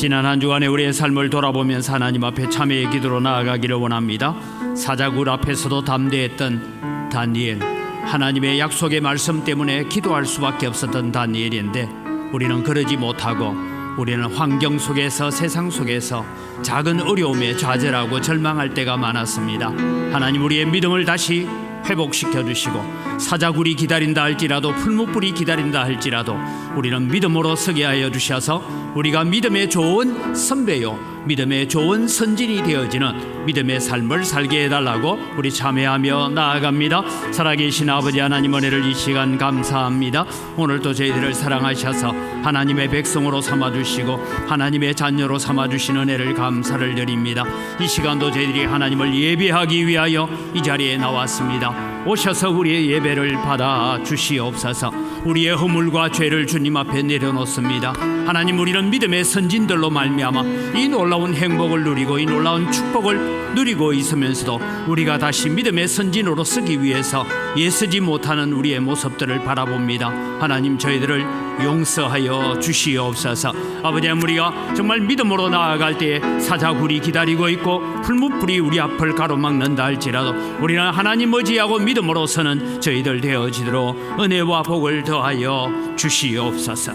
지난 한 주간의 우리의 삶을 돌아보면서 하나님 앞에 참회의 기도로 나아가기를 원합니다. 사자굴 앞에서도 담대했던 다니엘, 하나님의 약속의 말씀 때문에 기도할 수밖에 없었던 다니엘인데 우리는 그러지 못하고 우리는 환경 속에서, 세상 속에서 작은 어려움에 좌절하고 절망할 때가 많았습니다. 하나님 우리의 믿음을 다시 회복시켜 주시고 사자굴이 기다린다 할지라도, 풀무불이 기다린다 할지라도 우리는 믿음으로 서게 하여 주셔서 우리가 믿음의 좋은 선배요, 믿음의 좋은 선진이 되어지는 믿음의 삶을 살게 해달라고 우리 참회하며 나아갑니다. 살아계신 아버지 하나님, 은혜를 이 시간 감사합니다. 오늘도 저희들을 사랑하셔서 하나님의 백성으로 삼아주시고 하나님의 자녀로 삼아주신 은혜를 감사를 드립니다. 이 시간도 저희들이 하나님을 예배하기 위하여 이 자리에 나왔습니다. 오셔서 우리의 예배를 받아 주시옵소서. 우리의 허물과 죄를 주님 앞에 내려놓습니다. 하나님, 우리는 믿음의 선진들로 말미암아 이 놀라운 행복을 누리고 이 놀라운 축복을 누리고 있으면서도 우리가 다시 믿음의 선진으로 서기 위해서 애쓰지 못하는 우리의 모습들을 바라봅니다. 하나님, 저희들을 용서하여 주시옵소서. 아버지, 우리가 정말 믿음으로 나아갈 때에 사자굴이 기다리고 있고 풀무불이 우리 앞을 가로막는다 할지라도 우리는 하나님 의지하고 믿음으로 서는 저희들 되어지도록 은혜와 복을 더하여 주시옵소서.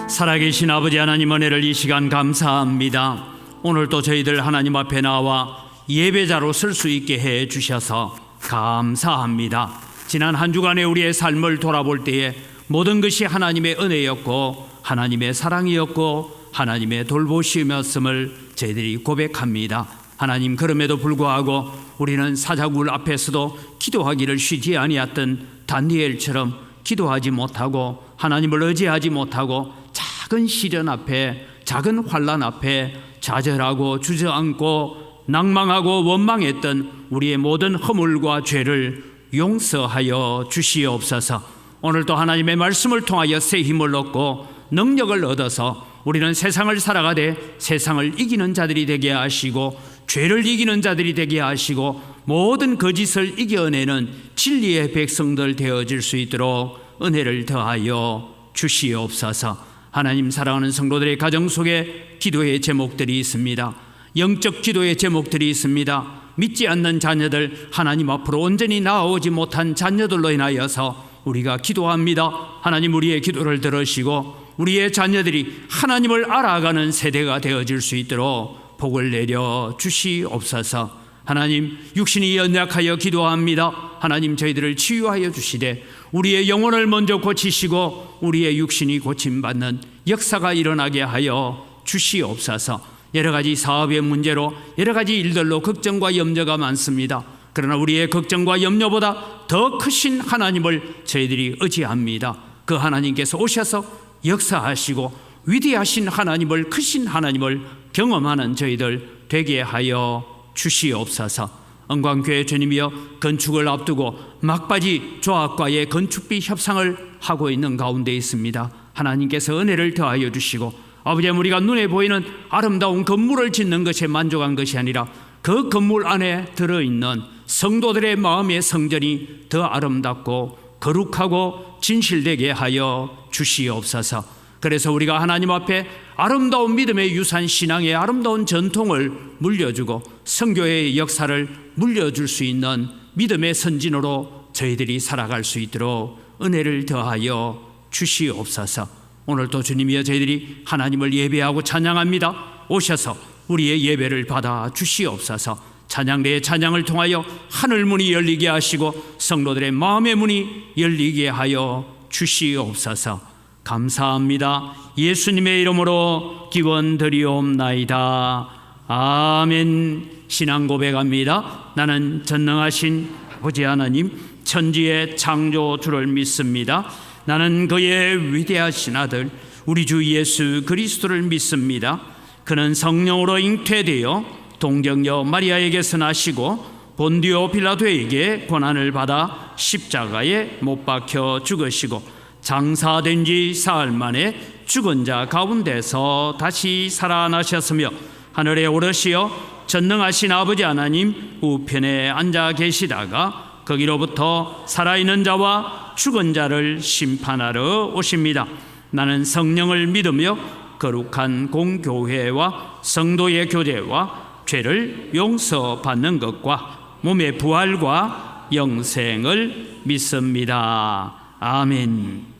살아계신 아버지 하나님, 은혜를 이 시간 감사합니다. 오늘도 저희들 하나님 앞에 나와 예배자로 설 수 있게 해 주셔서 감사합니다. 지난 한 주간의 우리의 삶을 돌아볼 때에 모든 것이 하나님의 은혜였고 하나님의 사랑이었고 하나님의 돌보심이었음을 저희들이 고백합니다. 하나님, 그럼에도 불구하고 우리는 사자굴 앞에서도 기도하기를 쉬지 아니했던 다니엘처럼 기도하지 못하고 하나님을 의지하지 못하고 작은 시련 앞에, 작은 환난 앞에 좌절하고 주저앉고 낭망하고 원망했던 우리의 모든 허물과 죄를 용서하여 주시옵소서. 오늘도 하나님의 말씀을 통하여 새 힘을 얻고 능력을 얻어서 우리는 세상을 살아가되 세상을 이기는 자들이 되게 하시고 죄를 이기는 자들이 되게 하시고 모든 거짓을 이겨내는 진리의 백성들 되어질 수 있도록 은혜를 더하여 주시옵소서. 하나님, 사랑하는 성도들의 가정 속에 기도의 제목들이 있습니다. 영적 기도의 제목들이 있습니다. 믿지 않는 자녀들, 하나님 앞으로 온전히 나아오지 못한 자녀들로 인하여서 우리가 기도합니다. 하나님, 우리의 기도를 들으시고 우리의 자녀들이 하나님을 알아가는 세대가 되어질 수 있도록 복을 내려 주시옵소서. 하나님, 육신이 연약하여 기도합니다. 하나님, 저희들을 치유하여 주시되 우리의 영혼을 먼저 고치시고 우리의 육신이 고침받는 역사가 일어나게 하여 주시옵소서. 여러 가지 사업의 문제로 여러 가지 일들로 걱정과 염려가 많습니다. 그러나 우리의 걱정과 염려보다 더 크신 하나님을 저희들이 의지합니다. 그 하나님께서 오셔서 역사하시고 위대하신 하나님을, 크신 하나님을 경험하는 저희들 되게 하여 주시옵소서. 은광교회 주님이여, 건축을 앞두고 막바지 조합과의 건축비 협상을 하고 있는 가운데 있습니다. 하나님께서 은혜를 더하여 주시고 아버지, 우리가 눈에 보이는 아름다운 건물을 짓는 것에 만족한 것이 아니라 그 건물 안에 들어있는 성도들의 마음의 성전이 더 아름답고 거룩하고 진실되게 하여 주시옵소서. 그래서 우리가 하나님 앞에 아름다운 믿음의 유산, 신앙의 아름다운 전통을 물려주고 선교의 역사를 물려줄 수 있는 믿음의 선진으로 저희들이 살아갈 수 있도록 은혜를 더하여 주시옵소서. 오늘도 주님이여, 저희들이 하나님을 예배하고 찬양합니다. 오셔서 우리의 예배를 받아 주시옵소서. 찬양대의 찬양을 통하여 하늘 문이 열리게 하시고 성도들의 마음의 문이 열리게 하여 주시옵소서. 감사합니다. 예수님의 이름으로 기원드리옵나이다. 아멘. 신앙 고백합니다. 나는 전능하신 아버지 하나님, 천지의 창조주를 믿습니다. 나는 그의 위대하신 아들 우리 주 예수 그리스도를 믿습니다. 그는 성령으로 잉태되어 동정녀 마리아에게서 나시고 본디오 빌라도에게 고난을 받아 십자가에 못 박혀 죽으시고 장사된 지 사흘 만에 죽은 자 가운데서 다시 살아나셨으며 하늘에 오르시어 전능하신 아버지 하나님 우편에 앉아 계시다가 거기로부터 살아있는 자와 죽은 자를 심판하러 오십니다. 나는 성령을 믿으며 거룩한 공교회와 성도의 교제와 죄를 용서받는 것과 몸의 부활과 영생을 믿습니다. 아멘.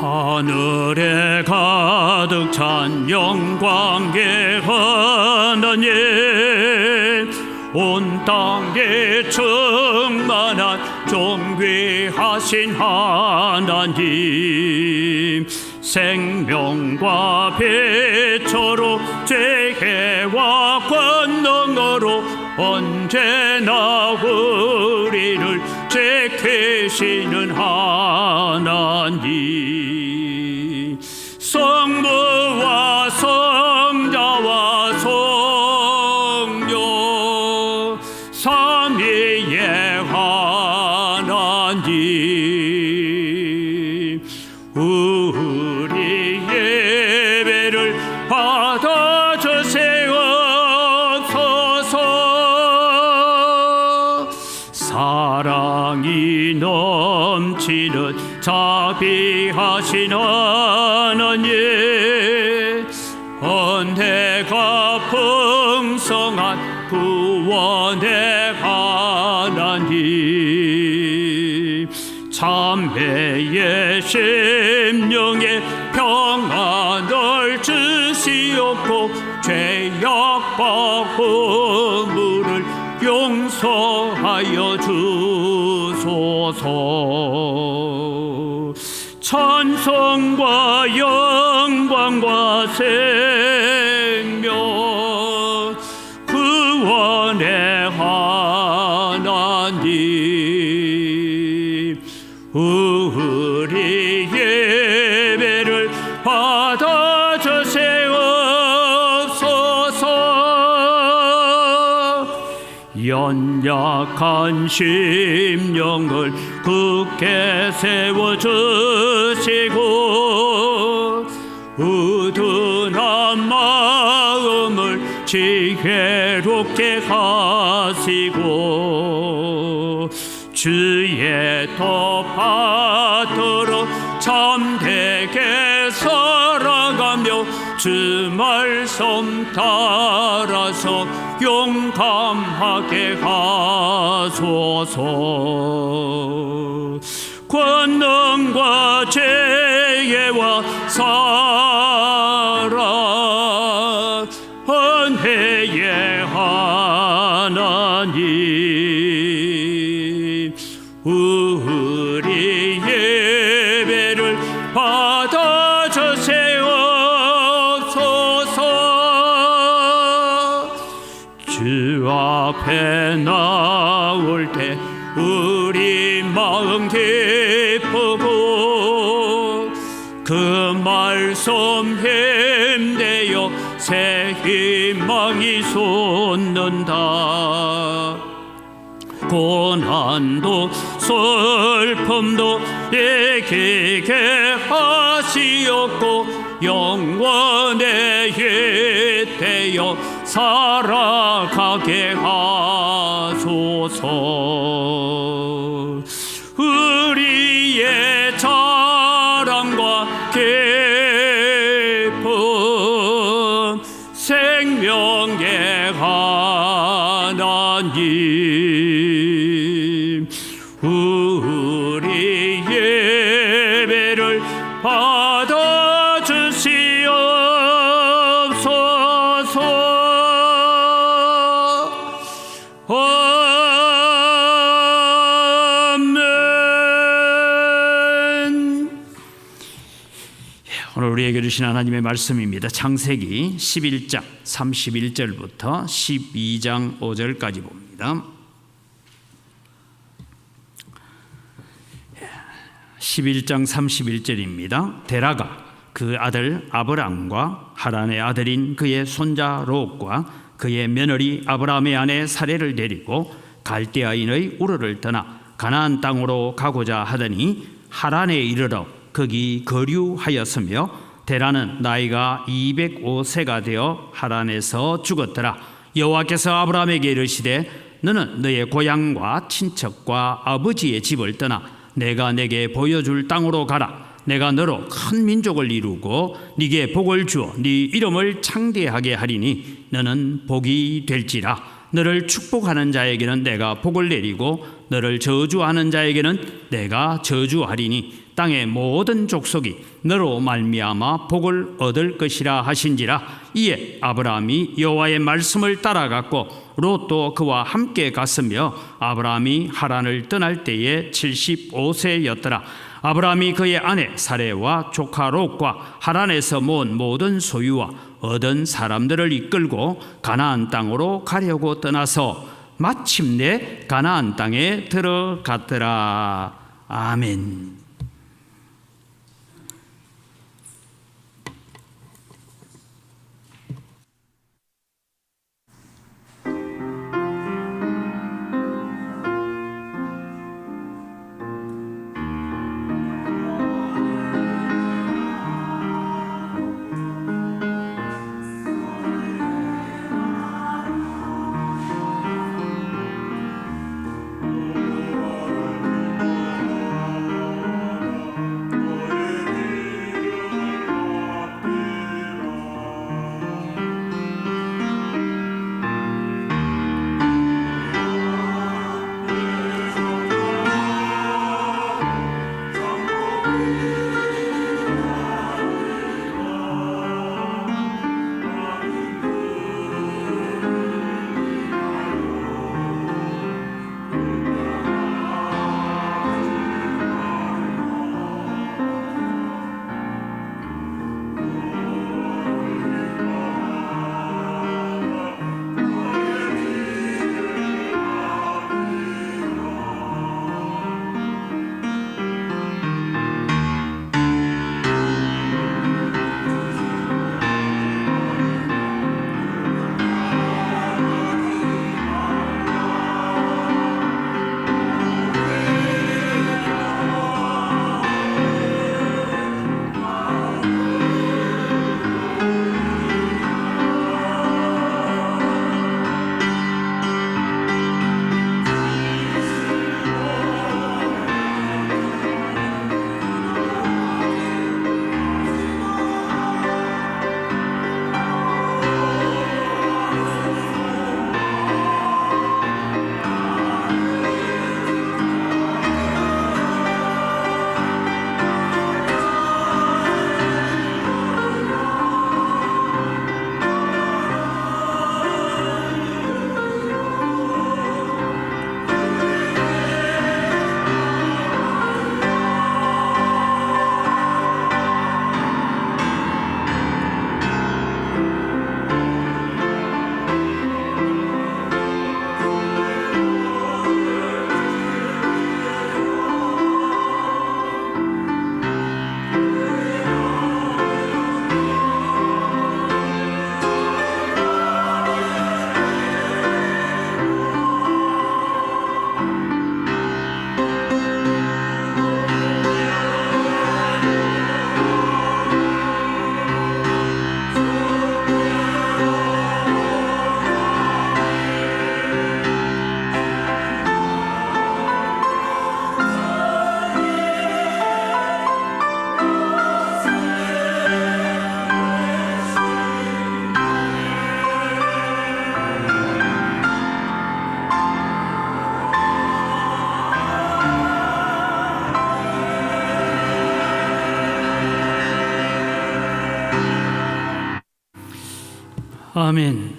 하늘에 가득 찬 영광의 하나님, 온 땅에 충만한 존귀하신 하나님, 생명과 빛으로 재해와 권능으로 언제나 우리를 지키시는 하나님, 성부와 성자와 성령 삼위의 하나님, 우리 예배를 받아주세요. 사랑이 넘치는 자비하신 하나님, 은혜가 풍성한 구원의 하나님, 참회의 심령에 평안을 주시옵고 죄악과 허물을 용서하여 주소서. 찬송과 영광과 생명 구원의 하나님, 우리 예배를 받아주세옵소서. 연약한 심령을 굳게 세워주시고 우둔한 마음을 지혜롭게 하시고 주의 뜻 받들어 참되게 살아가며 주 말씀 따라서 용감하게 하소서. 권능과 지혜와 사랑 은혜의 하나님, 우리 예배를 받아주세옵소서. 주 앞에 나올 때 우리 마음 기쁘고 그 말씀 힘내어 새 희망이 솟는다. 고난도 슬픔도 이기게 하시옵고 영원에 잇대어 살아가게 하소서. 우리의 자랑과 기쁨 생명의 하나님, 우리 예배를 받아주시옵소서. 아멘. 오늘 우리에게 주신 하나님의 말씀입니다. 창세기 11장 31절부터 12장 5절까지 봅니다. 11장 31절입니다. 데라가 그 아들 아브람과 하란의 아들인 그의 손자 롯과 그의 며느리 아브람의 아내 사레를 데리고 갈대아인의 우르를 떠나 가나안 땅으로 가고자 하더니 하란에 이르러 거기 거류하였으며 데라는 나이가 205세가 되어 하란에서 죽었더라. 여호와께서 아브라함에게 이르시되 너는 너의 고향과 친척과 아버지의 집을 떠나 내가 내게 보여줄 땅으로 가라. 내가 너로 큰 민족을 이루고 네게 복을 주어 네 이름을 창대하게 하리니 너는 복이 될지라. 너를 축복하는 자에게는 내가 복을 내리고 너를 저주하는 자에게는 내가 저주하리니 땅의 모든 족속이 너로 말미암아 복을 얻을 것이라 하신지라. 이에 아브라함이 여호와의 말씀을 따라갔고 롯도 그와 함께 갔으며 아브라함이 하란을 떠날 때에 75세였더라. 아브라함이 그의 아내 사레와 조카 롯과 하란에서 모은 모든 소유와 얻은 사람들을 이끌고 가나안 땅으로 가려고 떠나서 마침내 가나안 땅에 들어갔더라. 아멘. 아멘.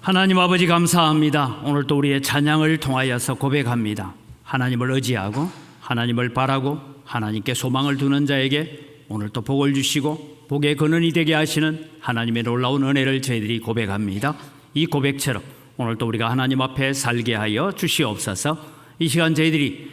하나님 아버지 감사합니다. 오늘 또 우리의 찬양을 통하여서 고백합니다. 하나님을 의지하고 하나님을 바라고 하나님께 소망을 두는 자에게 오늘 또 복을 주시고 복의 근원이 되게 하시는 하나님의 놀라운 은혜를 저희들이 고백합니다. 이 고백처럼 오늘 또 우리가 하나님 앞에 살게 하여 주시옵소서. 이 시간 저희들이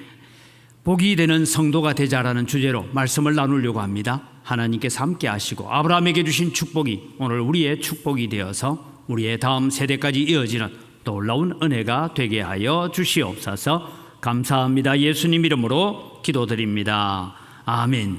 복이 되는 성도가 되자라는 주제로 말씀을 나누려고 합니다. 하나님께서 함께 하시고 아브라함에게 주신 축복이 오늘 우리의 축복이 되어서 우리의 다음 세대까지 이어지는 놀라운 은혜가 되게 하여 주시옵소서. 감사합니다. 예수님 이름으로 기도드립니다. 아멘.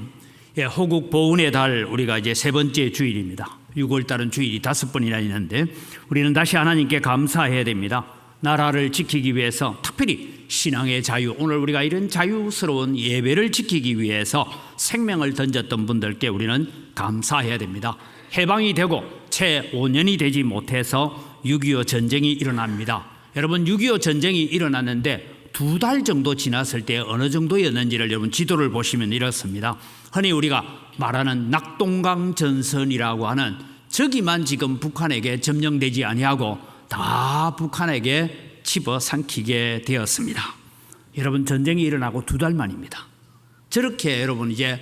호국 보훈의 달 우리가 이제 세 번째 주일입니다. 6월달은 주일이 5번이나 있는데 우리는 다시 하나님께 감사해야 됩니다. 나라를 지키기 위해서, 특별히 신앙의 자유, 오늘 우리가 이런 자유스러운 예배를 지키기 위해서 생명을 던졌던 분들께 우리는 감사해야 됩니다. 해방이 되고 채 5년이 되지 못해서 6.25 전쟁이 일어납니다. 여러분, 6.25 전쟁이 일어났는데 2달 정도 지났을 때 어느 정도였는지를 여러분 지도를 보시면 이렇습니다. 흔히 우리가 말하는 낙동강 전선이라고 하는 저기만 지금 북한에게 점령되지 아니하고 다 북한에게 집어삼키게 되었습니다. 여러분, 전쟁이 일어나고 2달 만입니다. 저렇게 여러분 이제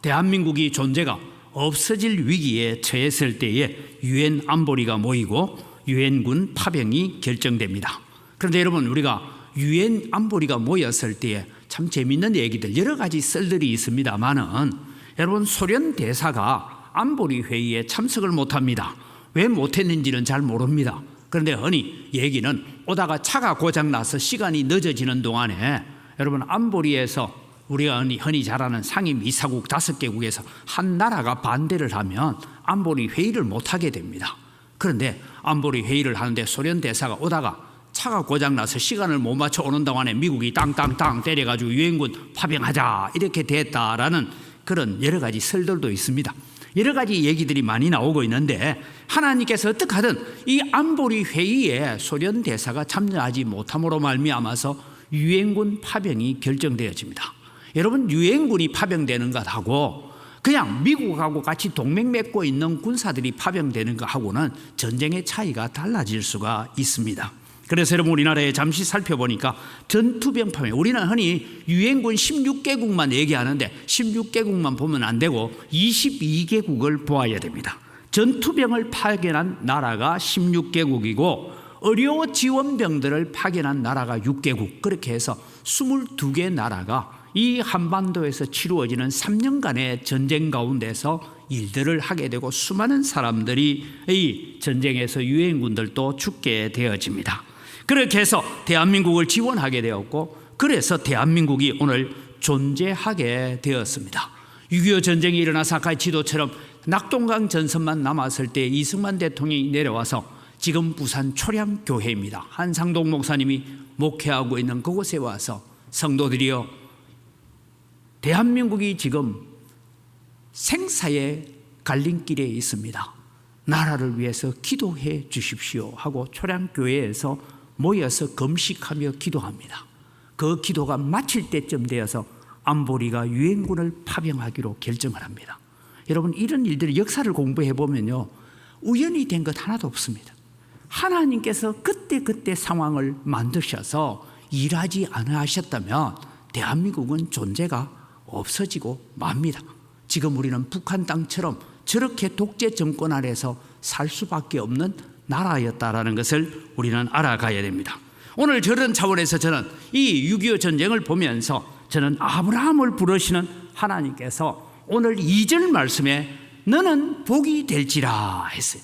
대한민국이 존재가 없어질 위기에 처했을 때에 유엔 안보리가 모이고 유엔군 파병이 결정됩니다. 그런데 여러분, 우리가 유엔 안보리가 모였을 때에 참 재미있는 얘기들, 여러 가지 썰들이 있습니다만은 여러분, 소련 대사가 안보리 회의에 참석을 못합니다. 왜 못했는지는 잘 모릅니다. 그런데 흔히 얘기는 오다가 차가 고장나서 시간이 늦어지는 동안에 여러분, 안보리에서 우리가 흔히 잘 아는 상임 이사국 5개국에서 한 나라가 반대를 하면 안보리 회의를 못하게 됩니다. 그런데 안보리 회의를 하는데 소련 대사가 오다가 차가 고장나서 시간을 못 맞춰 오는 동안에 미국이 땅땅땅 때려가지고 유엔군 파병하자 이렇게 됐다라는 그런 여러 가지 설들도 있습니다. 여러 가지 얘기들이 많이 나오고 있는데 하나님께서 어떻게 하든 이 안보리 회의에 소련 대사가 참여하지 못함으로 말미암아서 유엔군 파병이 결정되어집니다. 여러분, 유엔군이 파병되는 것하고 그냥 미국하고 같이 동맹 맺고 있는 군사들이 파병되는 것하고는 전쟁의 차이가 달라질 수가 있습니다. 그래서 여러분, 우리나라에 잠시 살펴보니까 전투병 파병, 우리는 흔히 유엔군 16개국만 얘기하는데 16개국만 보면 안 되고 22개국을 보아야 됩니다. 전투병을 파견한 나라가 16개국이고 의료 지원병들을 파견한 나라가 6개국, 그렇게 해서 22개 나라가 이 한반도에서 치루어지는 3년간의 전쟁 가운데서 일들을 하게 되고 수많은 사람들이 이 전쟁에서 유엔군들도 죽게 되어집니다. 그렇게 해서 대한민국을 지원하게 되었고, 그래서 대한민국이 오늘 존재하게 되었습니다. 6.25 전쟁이 일어나서 아까 지도처럼 낙동강 전선만 남았을 때 이승만 대통령이 내려와서 지금 부산 초량교회입니다. 한상동 목사님이 목회하고 있는 그곳에 와서 성도들이여, 대한민국이 지금 생사의 갈림길에 있습니다. 나라를 위해서 기도해 주십시오 하고 초량교회에서 모여서 금식하며 기도합니다. 그 기도가 마칠 때쯤 되어서 안보리가 유엔군을 파병하기로 결정을 합니다. 여러분, 이런 일들이 역사를 공부해 보면요, 우연히 된 것 하나도 없습니다. 하나님께서 그때 상황을 만드셔서 일하지 않으셨다면 대한민국은 존재가 없어지고 맙니다. 지금 우리는 북한 땅처럼 저렇게 독재 정권 아래서 살 수밖에 없는 나라였다라는 것을 우리는 알아가야 됩니다. 오늘 저런 차원에서 저는 이 6.25 전쟁을 보면서 저는 아브라함을 부르시는 하나님께서 오늘 2절 말씀에 너는 복이 될지라 했어요.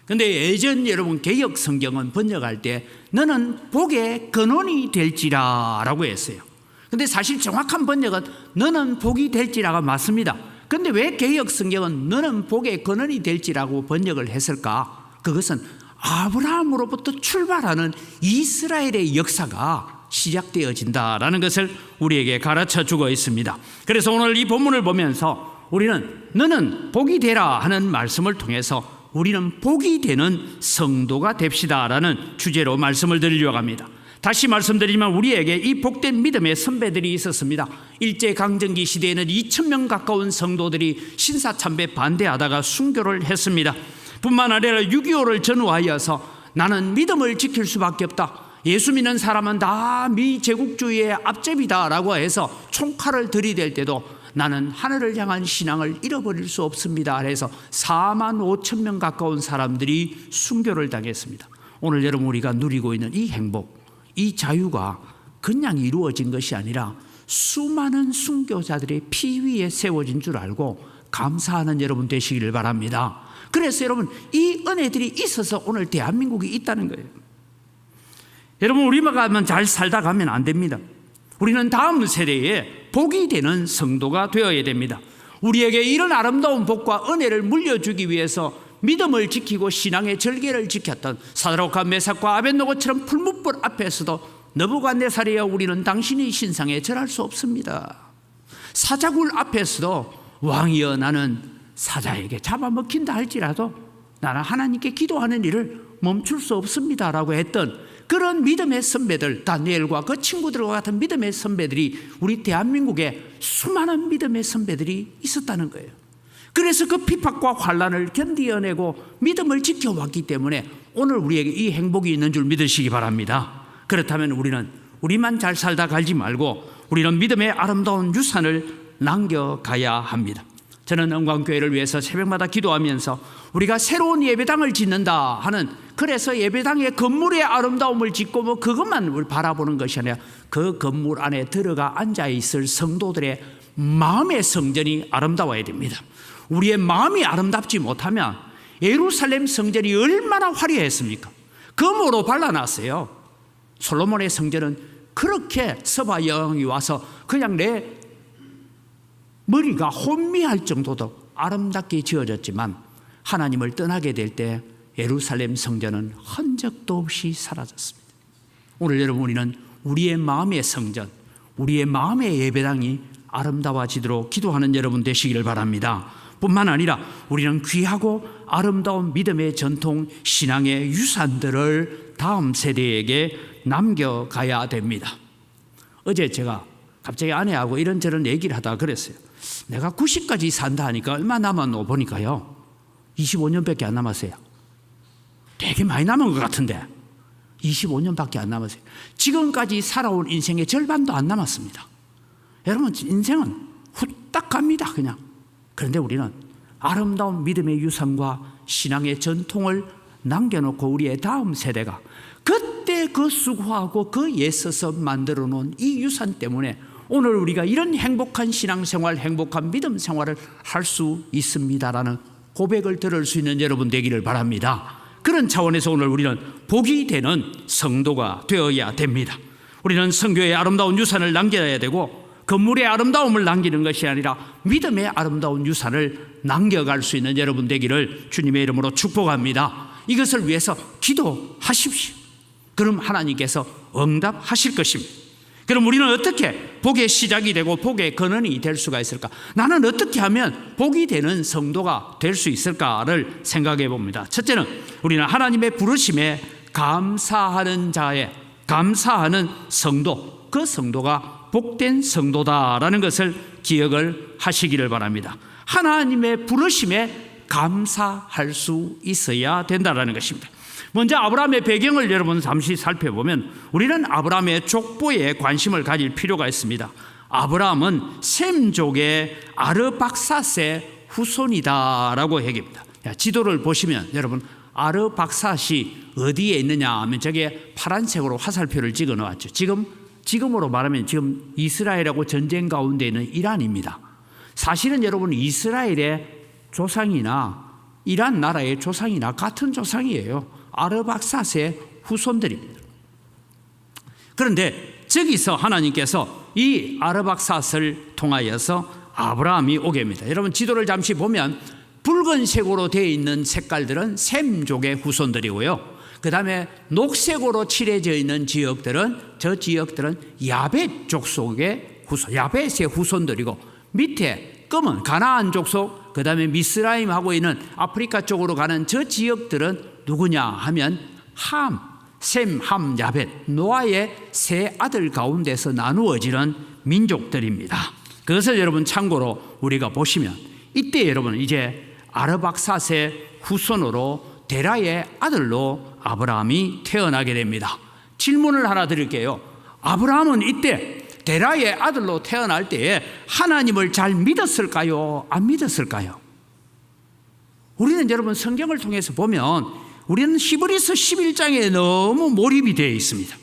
그런데 예전 여러분 개역 성경은 번역할 때 너는 복의 근원이 될지라 라고 했어요. 그런데 사실 정확한 번역은 너는 복이 될지라가 맞습니다. 그런데 왜 개역 성경은 너는 복의 근원이 될지라고 번역을 했을까? 그것은 아브라함으로부터 출발하는 이스라엘의 역사가 시작되어진다라는 것을 우리에게 가르쳐 주고 있습니다. 그래서 오늘 이 본문을 보면서 우리는 너는 복이 되라 하는 말씀을 통해서 우리는 복이 되는 성도가 됩시다라는 주제로 말씀을 드리려고 합니다. 다시 말씀드리면 우리에게 이 복된 믿음의 선배들이 있었습니다. 일제강점기 시대에는 2,000명 가까운 성도들이 신사참배 반대하다가 순교를 했습니다. 뿐만 아니라 6.25를 전후하여서 나는 믿음을 지킬 수밖에 없다, 예수 믿는 사람은 다 미제국주의의 앞제비다 라고 해서 총칼을 들이댈 때도 나는 하늘을 향한 신앙을 잃어버릴 수 없습니다. 그래서 45,000명 가까운 사람들이 순교를 당했습니다. 오늘 여러분 우리가 누리고 있는 이 행복, 이 자유가 그냥 이루어진 것이 아니라 수많은 순교자들의 피 위에 세워진 줄 알고 감사하는 여러분 되시기를 바랍니다. 그래서 여러분 이 은혜들이 있어서 오늘 대한민국이 있다는 거예요. 여러분 우리만 잘 살다 가면 안 됩니다. 우리는 다음 세대에 복이 되는 성도가 되어야 됩니다. 우리에게 이런 아름다운 복과 은혜를 물려주기 위해서 믿음을 지키고 신앙의 절개를 지켰던 사드락과 메삭과 아벳노고처럼 풀무불 앞에서도 느부갓네살이여 우리는 당신의 신상에 절할 수 없습니다. 사자굴 앞에서도 왕이여 나는 사자에게 잡아먹힌다 할지라도 나는 하나님께 기도하는 일을 멈출 수 없습니다 라고 했던 그런 믿음의 선배들, 다니엘과 그 친구들과 같은 믿음의 선배들이 우리 대한민국에 수많은 믿음의 선배들이 있었다는 거예요. 그래서 그 핍박과 환난을 견디어내고 믿음을 지켜왔기 때문에 오늘 우리에게 이 행복이 있는 줄 믿으시기 바랍니다. 그렇다면 우리는 우리만 잘 살다 갈지 말고 우리는 믿음의 아름다운 유산을 남겨가야 합니다. 저는 영광교회를 위해서 새벽마다 기도하면서 우리가 새로운 예배당을 짓는다 하는, 그래서 예배당의 건물의 아름다움을 짓고 뭐 그것만 바라보는 것이 아니라 그 건물 안에 들어가 앉아있을 성도들의 마음의 성전이 아름다워야 됩니다. 우리의 마음이 아름답지 못하면 예루살렘 성전이 얼마나 화려했습니까? 금으로 발라놨어요. 솔로몬의 성전은 그렇게 서바 여왕이 와서 그냥 내 머리가 혼미할 정도로 아름답게 지어졌지만 하나님을 떠나게 될 때 예루살렘 성전은 흔적도 없이 사라졌습니다. 오늘 여러분, 우리는 우리의 마음의 성전, 우리의 마음의 예배당이 아름다워지도록 기도하는 여러분 되시기를 바랍니다. 뿐만 아니라 우리는 귀하고 아름다운 믿음의 전통, 신앙의 유산들을 다음 세대에게 남겨가야 됩니다. 어제 제가 갑자기 아내하고 이런저런 얘기를 하다가 그랬어요. 내가 90까지 산다 하니까 얼마 남았노 보니까요 25년밖에 안 남았어요. 되게 많이 남은 것 같은데 25년밖에 안 남았어요. 지금까지 살아온 인생의 절반도 안 남았습니다. 여러분, 인생은 후딱 갑니다 그냥. 그런데 우리는 아름다운 믿음의 유산과 신앙의 전통을 남겨놓고 우리의 다음 세대가 그때 그 수고하고 그 애써서 만들어 놓은 이 유산 때문에 오늘 우리가 이런 행복한 신앙생활, 행복한 믿음 생활을 할 수 있습니다라는 고백을 들을 수 있는 여러분 되기를 바랍니다. 그런 차원에서 오늘 우리는 복이 되는 성도가 되어야 됩니다. 우리는 선교의 아름다운 유산을 남겨야 되고 건물의 아름다움을 남기는 것이 아니라 믿음의 아름다운 유산을 남겨갈 수 있는 여러분 되기를 주님의 이름으로 축복합니다. 이것을 위해서 기도하십시오. 그럼 하나님께서 응답하실 것입니다. 그럼 우리는 어떻게 복의 시작이 되고 복의 근원이 될 수가 있을까? 나는 어떻게 하면 복이 되는 성도가 될 수 있을까를 생각해 봅니다. 첫째는 우리는 하나님의 부르심에 감사하는 자에, 감사하는 성도, 그 성도가 복된 성도다라는 것을 기억을 하시기를 바랍니다. 하나님의 부르심에 감사할 수 있어야 된다는 것입니다. 먼저 아브라함의 배경을 여러분 잠시 살펴보면 우리는 아브라함의 족보에 관심을 가질 필요가 있습니다. 아브라함은 셈족의 아르박삿의 후손이다라고 얘기합니다. 지도를 보시면 여러분 아르박삿이 어디에 있느냐 하면 저게 파란색으로 화살표를 찍어 놓았죠. 지금으로 말하면 지금 이스라엘하고 전쟁 가운데 있는 이란입니다. 사실은 여러분 이스라엘의 조상이나 이란 나라의 조상이나 같은 조상이에요. 아르박삿의 후손들입니다. 그런데 저기서 하나님께서 이 아르박삿을 통하여서 아브라함이 오게 합니다. 여러분 지도를 잠시 보면 붉은색으로 되어 있는 색깔들은 셈족의 후손들이고요. 그 다음에 녹색으로 칠해져 있는 지역들은 저 지역들은 야벳 족속의 후손, 야벳의 후손들이고 밑에 검은 가나안 족속, 그 다음에 미스라임하고 있는 아프리카 쪽으로 가는 저 지역들은 누구냐 하면 함, 셈, 함, 야벳, 노아의 세 아들 가운데서 나누어지는 민족들입니다. 그것을 여러분 참고로 우리가 보시면 이때 여러분 이제 아르박삿의 후손으로 데라의 아들로 아브라함이 태어나게 됩니다. 질문을 하나 드릴게요. 아브라함은 이때 데라의 아들로 태어날 때에 하나님을 잘 믿었을까요? 안 믿었을까요? 우리는 여러분 성경을 통해서 보면 우리는 히브리서 11장에 너무 몰입이 되어 있습니다.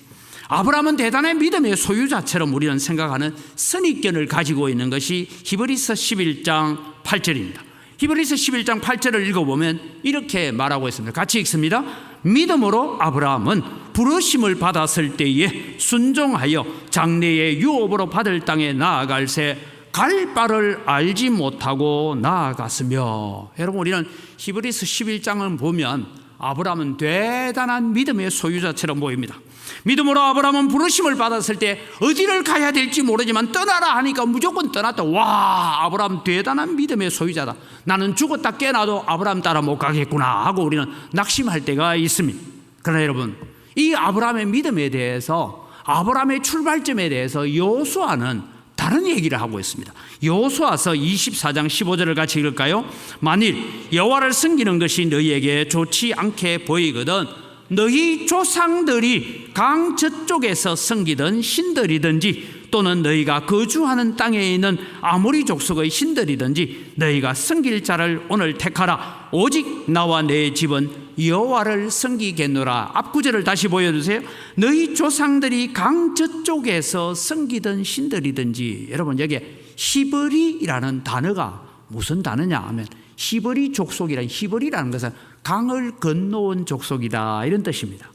아브라함은 대단한 믿음의 소유자처럼 우리는 생각하는 선입견을 가지고 있는 것이 히브리서 11장 8절입니다. 히브리서 11장 8절을 읽어보면 이렇게 말하고 있습니다. 같이 읽습니다. 믿음으로 아브라함은 부르심을 받았을 때에 순종하여 장래의 유업으로 받을 땅에 나아갈새 갈 바를 알지 못하고 나아갔으며. 여러분, 우리는 히브리서 11장을 보면 아브라함은 대단한 믿음의 소유자처럼 보입니다. 믿음으로 아브라함은 부르심을 받았을 때 어디를 가야 될지 모르지만 떠나라 하니까 무조건 떠났다. 와, 아브라함 대단한 믿음의 소유자다. 나는 죽었다 깨나도 아브라함 따라 못 가겠구나 하고 우리는 낙심할 때가 있습니다. 그러나 여러분, 이 아브라함의 믿음에 대해서, 아브라함의 출발점에 대해서 여호수아는 다른 얘기를 하고 있습니다. 여호수아서 24장 15절을 같이 읽을까요? 만일 여호와를 섬기는 것이 너희에게 좋지 않게 보이거든 너희 조상들이 강 저쪽에서 섬기던 신들이든지 또는 너희가 거주하는 땅에 있는 아모리 족속의 신들이든지 너희가 섬길 자를 오늘 택하라. 오직 나와 내 집은 여호와를 섬기겠노라. 앞구절을 다시 보여주세요. 너희 조상들이 강 저쪽에서 섬기던 신들이든지. 여러분, 여기에 히브리라는 단어가 무슨 단어냐 하면 히브리 족속이란, 히브리라는 것은 강을 건너온 족속이다 이런 뜻입니다.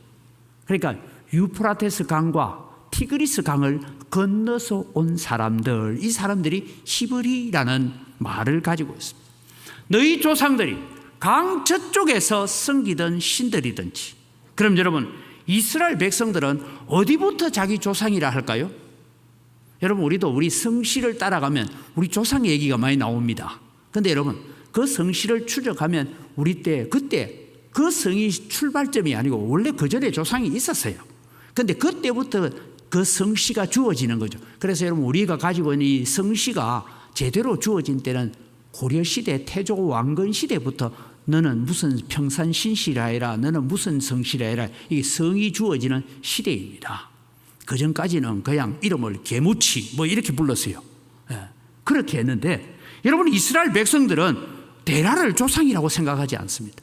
그러니까 유프라테스 강과 티그리스 강을 건너서 온 사람들, 이 사람들이 히브리라는 말을 가지고 있습니다. 너희 조상들이 강 저쪽에서 섬기던 신들이든지. 그럼 여러분, 이스라엘 백성들은 어디부터 자기 조상이라 할까요? 여러분, 우리도 우리 성씨를 따라가면 우리 조상 얘기가 많이 나옵니다. 그런데 여러분, 그 성씨를 추적하면 우리 때 그때 그 성이 출발점이 아니고 원래 그 전에 조상이 있었어요. 그런데 그때부터 그 성씨가 주어지는 거죠. 그래서 여러분, 우리가 가지고 있는 이 성씨가 제대로 주어진 때는 고려시대 태조 왕건시대부터 너는 무슨 평산신씨라 해라, 너는 무슨 성씨라 해라, 이게 성이 주어지는 시대입니다. 그 전까지는 그냥 이름을 개무치 뭐 이렇게 불렀어요. 그렇게 했는데 여러분, 이스라엘 백성들은 데라를 조상이라고 생각하지 않습니다.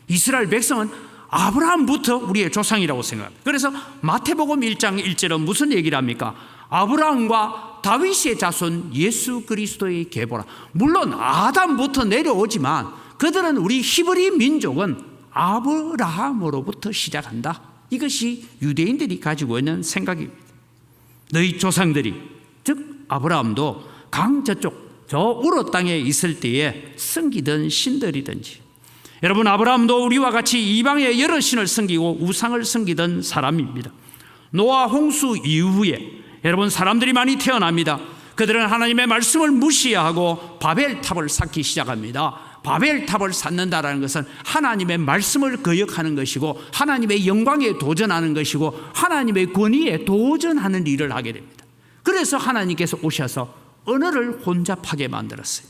이스라엘 백성은 아브라함부터 우리의 조상이라고 생각합니다. 그래서 마태복음 1장 1절은 무슨 얘기를 합니까? 아브라함과 다윗의 자손 예수 그리스도의 계보라. 물론 아담부터 내려오지만 그들은, 우리 히브리 민족은 아브라함으로부터 시작한다. 이것이 유대인들이 가지고 있는 생각입니다. 너희 조상들이, 즉 아브라함도 강 저쪽 저 우르 땅에 있을 때에 섬기던 신들이든지. 여러분, 아브라함도 우리와 같이 이방의 여러 신을 섬기고 우상을 섬기던 사람입니다. 노아 홍수 이후에 여러분, 사람들이 많이 태어납니다. 그들은 하나님의 말씀을 무시하고 바벨탑을 쌓기 시작합니다. 바벨탑을 쌓는다라는 것은 하나님의 말씀을 거역하는 것이고 하나님의 영광에 도전하는 것이고 하나님의 권위에 도전하는 일을 하게 됩니다. 그래서 하나님께서 오셔서 언어를 혼잡하게 만들었어요.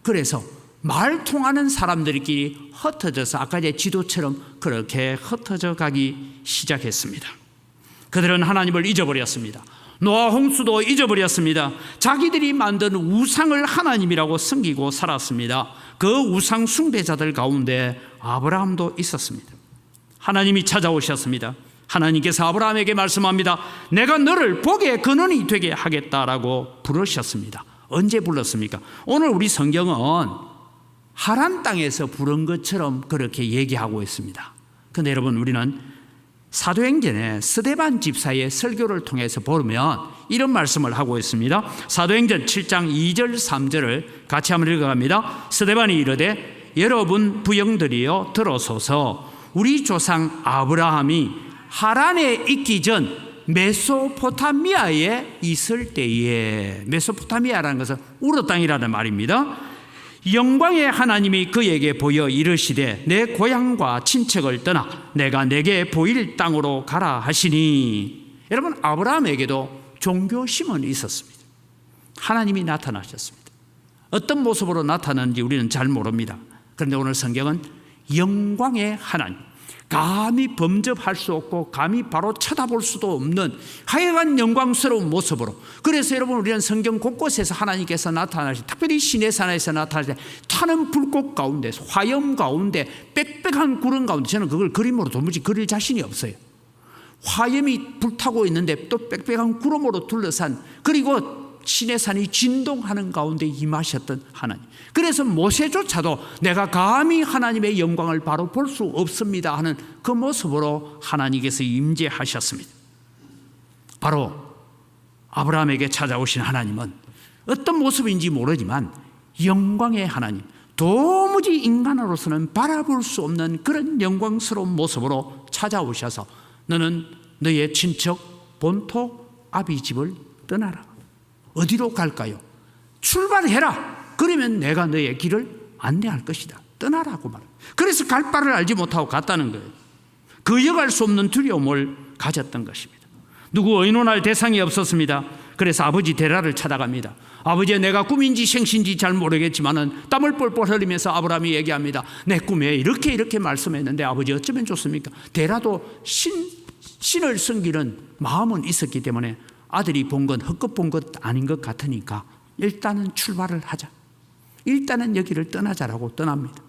그래서 말 통하는 사람들끼리 흩어져서 아까 제 지도처럼 그렇게 흩어져 가기 시작했습니다. 그들은 하나님을 잊어버렸습니다. 노아 홍수도 잊어버렸습니다. 자기들이 만든 우상을 하나님이라고 섬기고 살았습니다. 그 우상 숭배자들 가운데 아브라함도 있었습니다. 하나님이 찾아오셨습니다. 하나님께서 아브라함에게 말씀합니다. 내가 너를 복의 근원이 되게 하겠다라고 부르셨습니다. 언제 불렀습니까? 오늘 우리 성경은 하란 땅에서 부른 것처럼 그렇게 얘기하고 있습니다. 그런데 여러분, 우리는 사도행전에 스데반 집사의 설교를 통해서 보면 이런 말씀을 하고 있습니다. 사도행전 7장 2절 3절을 같이 한번 읽어갑니다. 스데반이 이르되 여러분 부영들이여 들어서서 우리 조상 아브라함이 하란에 있기 전 메소포타미아에 있을 때에, 메소포타미아라는 것은 우르 땅이라는 말입니다. 영광의 하나님이 그에게 보여 이르시되 내 고향과 친척을 떠나 내가 내게 보일 땅으로 가라 하시니. 여러분, 아브라함에게도 종교심은 있었습니다. 하나님이 나타나셨습니다. 어떤 모습으로 나타나는지 우리는 잘 모릅니다. 그런데 오늘 성경은 영광의 하나님, 감히 범접할 수 없고 감히 바로 쳐다볼 수도 없는 하여간 영광스러운 모습으로. 그래서 여러분, 우리는 성경 곳곳에서 하나님께서 나타나시, 특별히 시내산에서 나타나실 때 타는 불꽃 가운데, 화염 가운데, 빽빽한 구름 가운데, 저는 그걸 그림으로 도무지 그릴 자신이 없어요. 화염이 불타고 있는데 또 빽빽한 구름으로 둘러싼, 그리고 시내산이 진동하는 가운데 임하셨던 하나님. 그래서 모세조차도 내가 감히 하나님의 영광을 바로 볼 수 없습니다 하는 그 모습으로 하나님께서 임재하셨습니다. 바로 아브라함에게 찾아오신 하나님은 어떤 모습인지 모르지만 영광의 하나님, 도무지 인간으로서는 바라볼 수 없는 그런 영광스러운 모습으로 찾아오셔서 너는 너의 친척 본토 아비 집을 떠나라. 어디로 갈까요? 출발해라. 그러면 내가 너의 길을 안내할 것이다. 떠나라고 말합니다. 그래서 갈 바를 알지 못하고 갔다는 거예요. 거역할 수 없는 두려움을 가졌던 것입니다. 누구 의논할 대상이 없었습니다. 그래서 아버지 데라를 찾아갑니다. 아버지, 내가 꿈인지 생신지 잘 모르겠지만은 땀을 뻘뻘 흘리면서 아브라함이 얘기합니다. 내 꿈에 이렇게 말씀했는데 아버지 어쩌면 좋습니까? 데라도 신을 섬기는 마음은 있었기 때문에 아들이 본 건 헛것 본 것 아닌 것 같으니까 일단은 출발을 하자. 일단은 여기를 떠나자라고 떠납니다.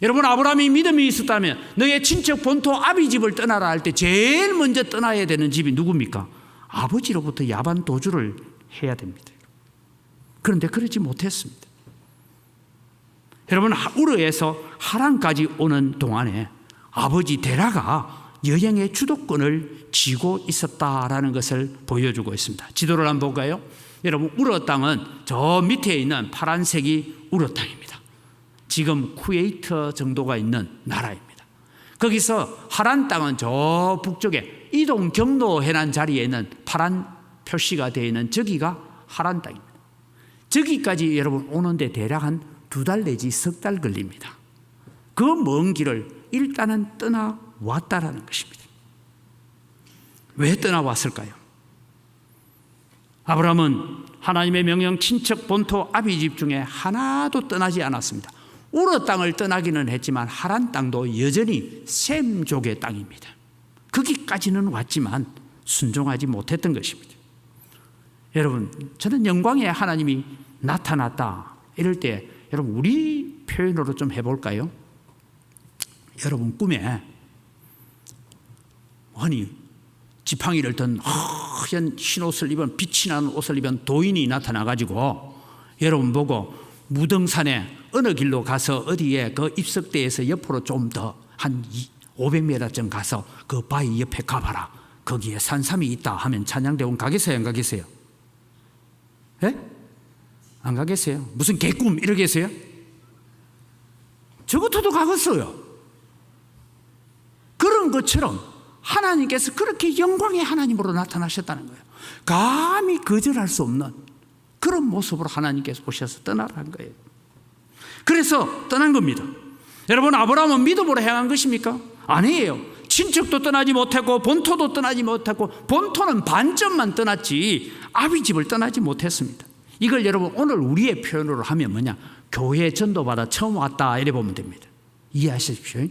여러분, 아브라함이 믿음이 있었다면 너의 친척 본토 아비 집을 떠나라 할 때 제일 먼저 떠나야 되는 집이 누굽니까? 아버지로부터 야반 도주를 해야 됩니다. 그런데 그러지 못했습니다. 여러분, 우르에서 하란까지 오는 동안에 아버지 데라가 여행의 주도권을 쥐고 있었다라는 것을 보여주고 있습니다. 지도를 한번 볼까요? 여러분, 우르 땅은 저 밑에 있는 파란색이 우르 땅입니다. 지금 쿠웨이트 정도가 있는 나라입니다. 거기서 하란 땅은 저 북쪽에 이동 경로 해난 자리에 있는 파란 표시가 되어 있는 저기가 하란 땅입니다. 저기까지 여러분 오는데 대략 한 2달 내지 3달 걸립니다. 그 먼 길을 일단은 떠나왔다라는 것입니다. 왜 떠나왔을까요? 아브라함은 하나님의 명령 친척 본토 아비 집 중에 하나도 떠나지 않았습니다. 우르 땅을 떠나기는 했지만 하란 땅도 여전히 셈족의 땅입니다. 거기까지는 왔지만 순종하지 못했던 것입니다. 여러분, 저는 영광의 하나님이 나타났다 이럴 때 여러분 우리 표현으로 좀 해볼까요? 여러분, 꿈에 아니 지팡이를 든 하얀 흰옷을 입은 빛이 나는 옷을 입은 도인이 나타나가지고 여러분 보고 무등산에 어느 길로 가서 어디에 그 입석대에서 옆으로 좀 더 한 500m쯤 가서 그 바위 옆에 가봐라. 거기에 산삼이 있다 하면 찬양대원 가겠어요? 안 가겠어요? 예? 안 가겠어요? 무슨 개꿈 이러겠어요? 저것도 가겠어요. 그런 것처럼 하나님께서 그렇게 영광의 하나님으로 나타나셨다는 거예요. 감히 거절할 수 없는 그런 모습으로 하나님께서 오셔서 떠나라는 거예요. 그래서 떠난 겁니다. 여러분, 아브라함은 믿음으로 행한 것입니까? 아니에요. 친척도 떠나지 못했고 본토도 떠나지 못했고, 본토는 반점만 떠났지 아비 집을 떠나지 못했습니다. 이걸 여러분 오늘 우리의 표현으로 하면 뭐냐? 교회 전도받아 처음 왔다 이래 보면 됩니다. 이해하십시오.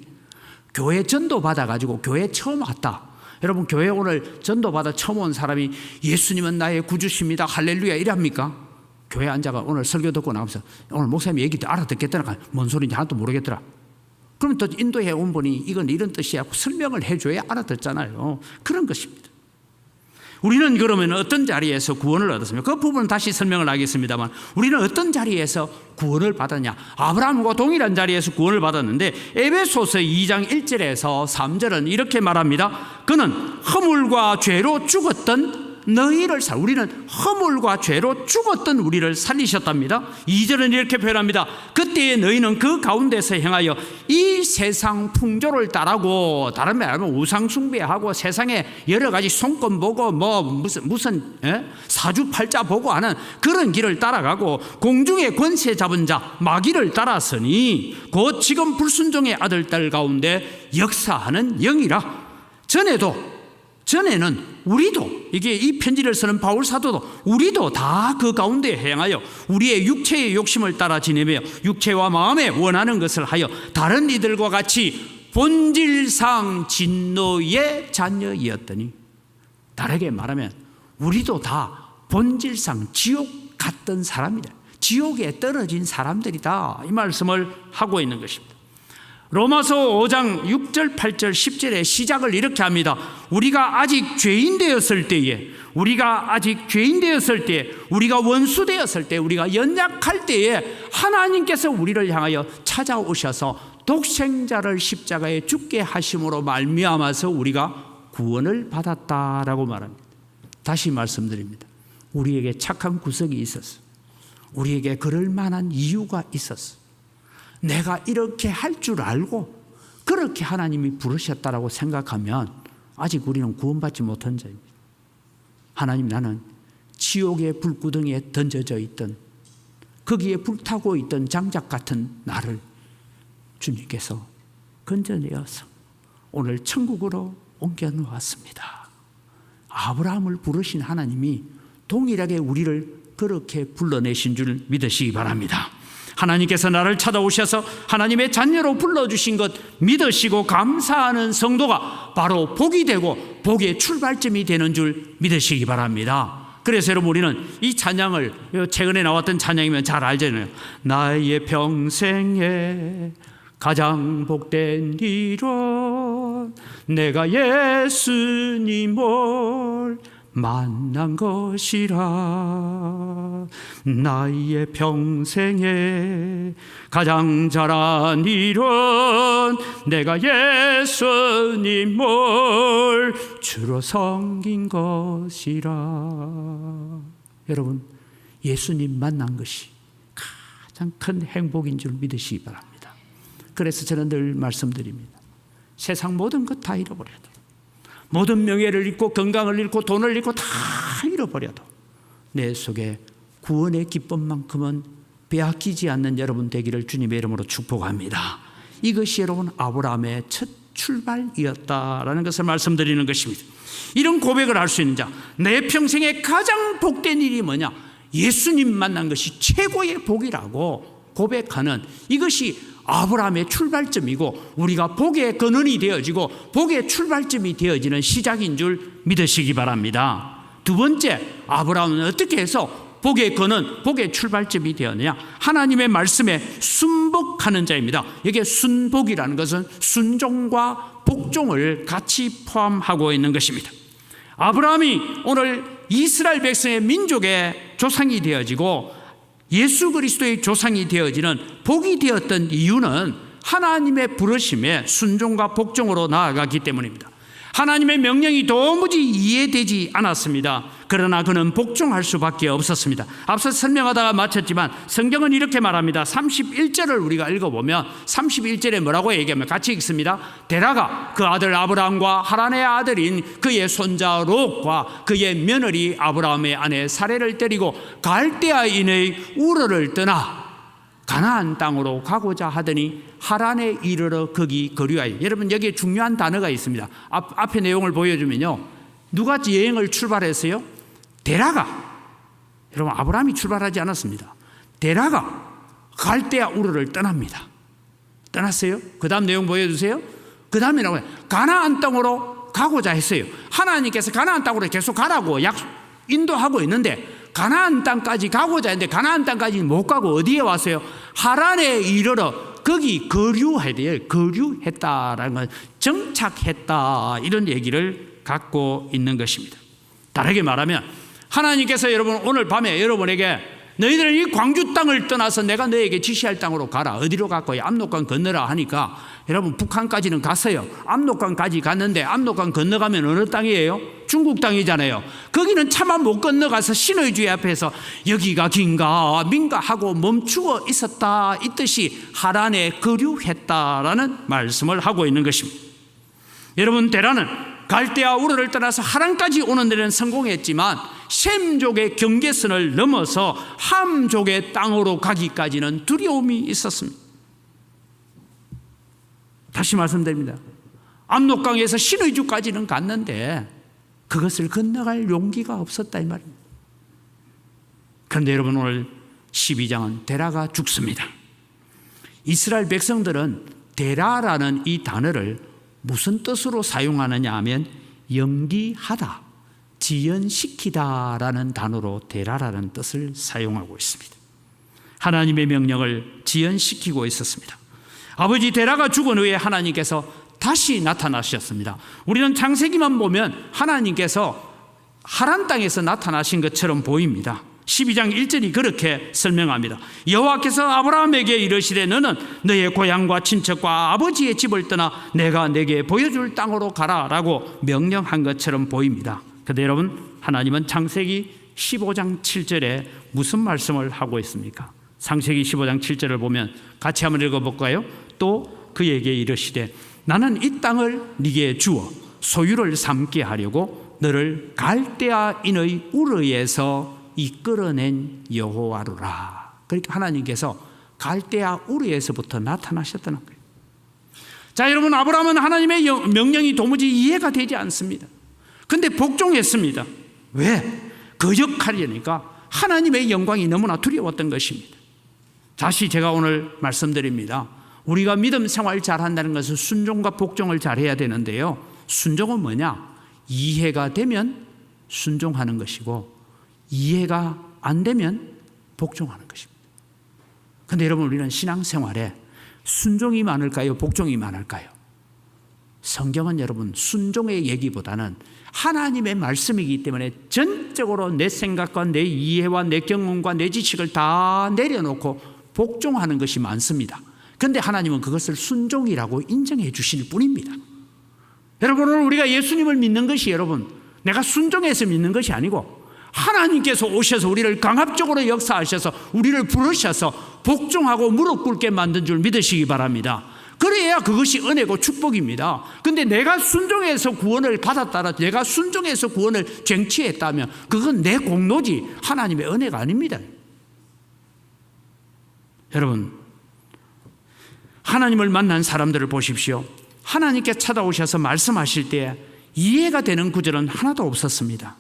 교회 전도받아가지고 교회 처음 왔다. 여러분, 교회 오늘 전도받아 처음 온 사람이 예수님은 나의 구주십니다 할렐루야 이랍니까? 교회 앉아가 오늘 설교 듣고 나가면서 오늘 목사님 얘기 알아듣겠더라. 뭔 소리인지 하나도 모르겠더라. 그럼 또 인도해 온 분이 이건 이런 뜻이야 설명을 해줘야 알아듣잖아요. 그런 것입니다. 우리는 그러면 어떤 자리에서 구원을 얻었습니까? 그 부분은 다시 설명을 하겠습니다만, 우리는 어떤 자리에서 구원을 받았냐? 아브라함과 동일한 자리에서 구원을 받았는데 에베소서 2장 1절에서 3절은 이렇게 말합니다. 그는 허물과 죄로 죽었던 너희를 우리는 허물과 죄로 죽었던 우리를 살리셨답니다. 2절은 이렇게 표현합니다. 그때에 너희는 그 가운데서 행하여 이 세상 풍조를 따르고, 다른 말하면 우상 숭배하고 세상에 여러 가지 손금 보고 무슨 사주팔자 보고 하는 그런 길을 따라가고 공중의 권세 잡은 자 마귀를 따랐으니 곧 지금 불순종의 아들 딸 가운데 역사하는 영이라. 전에는 우리도, 이게 이 편지를 쓰는 바울 사도도 우리도 다 그 가운데 행하여 우리의 육체의 욕심을 따라 지내며 육체와 마음에 원하는 것을 하여 다른 이들과 같이 본질상 진노의 자녀이었더니, 다르게 말하면 우리도 다 본질상 지옥 갔던 사람이다. 지옥에 떨어진 사람들이다. 이 말씀을 하고 있는 것입니다. 로마서 5장 6절 8절 10절의 시작을 이렇게 합니다. 우리가 아직 죄인 되었을 때에, 우리가 원수 되었을 때, 우리가 연약할 때에 하나님께서 우리를 향하여 찾아오셔서 독생자를 십자가에 죽게 하심으로 말미암아서 우리가 구원을 받았다라고 말합니다. 다시 말씀드립니다. 우리에게 착한 구석이 있었어. 우리에게 그럴 만한 이유가 있었어. 내가 이렇게 할 줄 알고 그렇게 하나님이 부르셨다라고 생각하면 아직 우리는 구원받지 못한 자입니다. 하나님, 나는 지옥의 불구덩이에 던져져 있던, 거기에 불타고 있던 장작 같은 나를 주님께서 건져내어서 오늘 천국으로 옮겨놓았습니다. 아브라함을 부르신 하나님이 동일하게 우리를 그렇게 불러내신 줄 믿으시기 바랍니다. 하나님께서 나를 찾아오셔서 하나님의 자녀로 불러주신 것 믿으시고 감사하는 성도가 바로 복이 되고 복의 출발점이 되는 줄 믿으시기 바랍니다. 그래서 여러분, 우리는 이 찬양을, 최근에 나왔던 찬양이면 잘 알잖아요. 나의 평생에 가장 복된 일은 내가 예수님을 만난 것이라. 나의 평생에 가장 잘한 일은 내가 예수님을 주로 섬긴 것이라. 여러분, 예수님 만난 것이 가장 큰 행복인 줄 믿으시기 바랍니다. 그래서 저는 늘 말씀드립니다. 세상 모든 것 다 잃어버려도, 모든 명예를 잃고 건강을 잃고 돈을 잃고 다 잃어버려도 내 속에 구원의 기쁨만큼은 빼앗기지 않는 여러분 되기를 주님의 이름으로 축복합니다. 이것이 여러분 아브라함의 첫 출발이었다라는 것을 말씀드리는 것입니다. 이런 고백을 할 수 있는 자, 내 평생에 가장 복된 일이 뭐냐? 예수님 만난 것이 최고의 복이라고 고백하는, 이것이 아브라함의 출발점이고 우리가 복의 근원이 되어지고 복의 출발점이 되어지는 시작인 줄 믿으시기 바랍니다. 두 번째, 아브라함은 어떻게 해서 복의 근원, 복의 출발점이 되었느냐? 하나님의 말씀에 순복하는 자입니다. 여기에 순복이라는 것은 순종과 복종을 같이 포함하고 있는 것입니다. 아브라함이 오늘 이스라엘 백성의 민족의 조상이 되어지고 예수 그리스도의 조상이 되어지는 복이 되었던 이유는 하나님의 부르심에 순종과 복종으로 나아가기 때문입니다. 하나님의 명령이 도무지 이해되지 않았습니다. 그러나 그는 복종할 수밖에 없었습니다. 앞서 설명하다가 마쳤지만 성경은 이렇게 말합니다. 31절을 우리가 읽어보면 31절에 뭐라고 얘기하면 같이 읽습니다. 데라가 그 아들 아브라함과 하란의 아들인 그의 손자 롯과 그의 며느리 아브라함의 아내 사레를 데리고 갈대아인의 우르를 떠나 가나안 땅으로 가고자 하더니 하란에 이르러 거기 거류하여. 여러분, 여기에 중요한 단어가 있습니다. 앞에 내용을 보여주면요, 누가 여행을 출발했어요? 데라가. 여러분, 아브라함이 출발하지 않았습니다. 데라가 갈대아 우르를 떠납니다. 떠났어요. 그 다음 내용 보여주세요. 그 다음에 나와요. 가나안 땅으로 가고자 했어요. 하나님께서 가나안 땅으로 계속 가라고 인도하고 있는데 가나안 땅까지 가고자 했는데 가나안 땅까지 못 가고 어디에 왔어요? 하란에 이르러 거기 거류해야 돼요. 거류했다라는 건 정착했다, 이런 얘기를 갖고 있는 것입니다. 다르게 말하면 하나님께서 여러분 오늘 밤에 여러분에게 너희들은 이 광주 땅을 떠나서 내가 너에게 지시할 땅으로 가라. 어디로 갈 거야? 압록강 건너라 하니까 여러분 북한까지는 갔어요. 압록강까지 갔는데 압록강 건너가면 어느 땅이에요? 중국 땅이잖아요. 거기는 차마 못 건너가서 신의주의 앞에서 여기가 긴가 민가 하고 멈추어 있었다, 이 뜻이 하란에 거류했다라는 말씀을 하고 있는 것입니다. 여러분, 데라는 갈대아 우르를 떠나서 하란까지 오는 데는 성공했지만 셈족의 경계선을 넘어서 함족의 땅으로 가기까지는 두려움이 있었습니다. 다시 말씀드립니다. 압록강에서 신의주까지는 갔는데 그것을 건너갈 용기가 없었다, 이 말입니다. 그런데 여러분, 오늘 12장은 데라가 죽습니다. 이스라엘 백성들은 데라라는 이 단어를 무슨 뜻으로 사용하느냐 하면 연기하다, 지연시키다라는 단어로 데라라는 뜻을 사용하고 있습니다. 하나님의 명령을 지연시키고 있었습니다. 아버지 데라가 죽은 후에 하나님께서 다시 나타나셨습니다. 우리는 창세기만 보면 하나님께서 하란 땅에서 나타나신 것처럼 보입니다. 12장 1절이 그렇게 설명합니다. 여호와께서 아브라함에게 이르시되 너는 너의 고향과 친척과 아버지의 집을 떠나 내가 내게 보여줄 땅으로 가라라고 명령한 것처럼 보입니다. 그런데 여러분, 하나님은 창세기 15장 7절에 무슨 말씀을 하고 있습니까? 창세기 15장 7절을 보면 같이 한번 읽어볼까요? 또 그에게 이르시되 나는 이 땅을 네게 주어 소유를 삼게 하려고 너를 갈대아인의 우르에서 이끌어낸 여호와루라. 그러니까 하나님께서 갈대아 우르에서부터 나타나셨다는 거예요. 자, 여러분, 아브라함은 하나님의 명령이 도무지 이해가 되지 않습니다. 근데 복종했습니다. 왜? 거역하려니까 하나님의 영광이 너무나 두려웠던 것입니다. 다시 제가 오늘 말씀드립니다. 우리가 믿음 생활 잘한다는 것은 순종과 복종을 잘해야 되는데요, 순종은 뭐냐? 이해가 되면 순종하는 것이고 이해가 안 되면 복종하는 것입니다. 그런데 여러분, 우리는 신앙생활에 순종이 많을까요? 복종이 많을까요? 성경은 여러분 순종의 얘기보다는 하나님의 말씀이기 때문에 전적으로 내 생각과 내 이해와 내 경험과 내 지식을 다 내려놓고 복종하는 것이 많습니다. 그런데 하나님은 그것을 순종이라고 인정해 주실 뿐입니다. 여러분, 오늘 우리가 예수님을 믿는 것이 여러분 내가 순종해서 믿는 것이 아니고 하나님께서 오셔서 우리를 강압적으로 역사하셔서 우리를 부르셔서 복종하고 무릎 꿇게 만든 줄 믿으시기 바랍니다. 그래야 그것이 은혜고 축복입니다. 근데 내가 순종해서 구원을 받았다라, 내가 순종해서 구원을 쟁취했다면 그건 내 공로지 하나님의 은혜가 아닙니다. 여러분, 하나님을 만난 사람들을 보십시오. 하나님께 찾아오셔서 말씀하실 때 이해가 되는 구절은 하나도 없었습니다.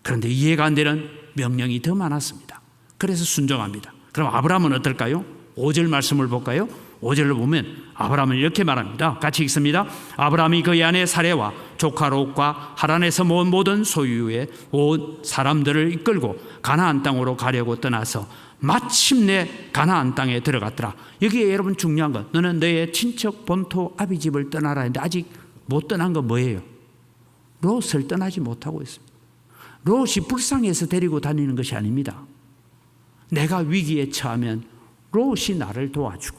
그런데 이해가 안 되는 명령이 더 많았습니다. 그래서 순종합니다. 그럼 아브라함은 어떨까요? 5절 말씀을 볼까요? 5절을 보면 아브라함은 이렇게 말합니다. 같이 읽습니다. 아브라함이 그의 아내 사레와 조카 롯과 하란에서 모은 모든 소유의 온 사람들을 이끌고 가나안 땅으로 가려고 떠나서 마침내 가나안 땅에 들어갔더라. 여기에 여러분 중요한 건, 너는 너의 친척 본토 아비집을 떠나라 했는데 아직 못 떠난 건 뭐예요? 롯을 떠나지 못하고 있습니다. 롯이 불쌍해서 데리고 다니는 것이 아닙니다. 내가 위기에 처하면 롯이 나를 도와주고,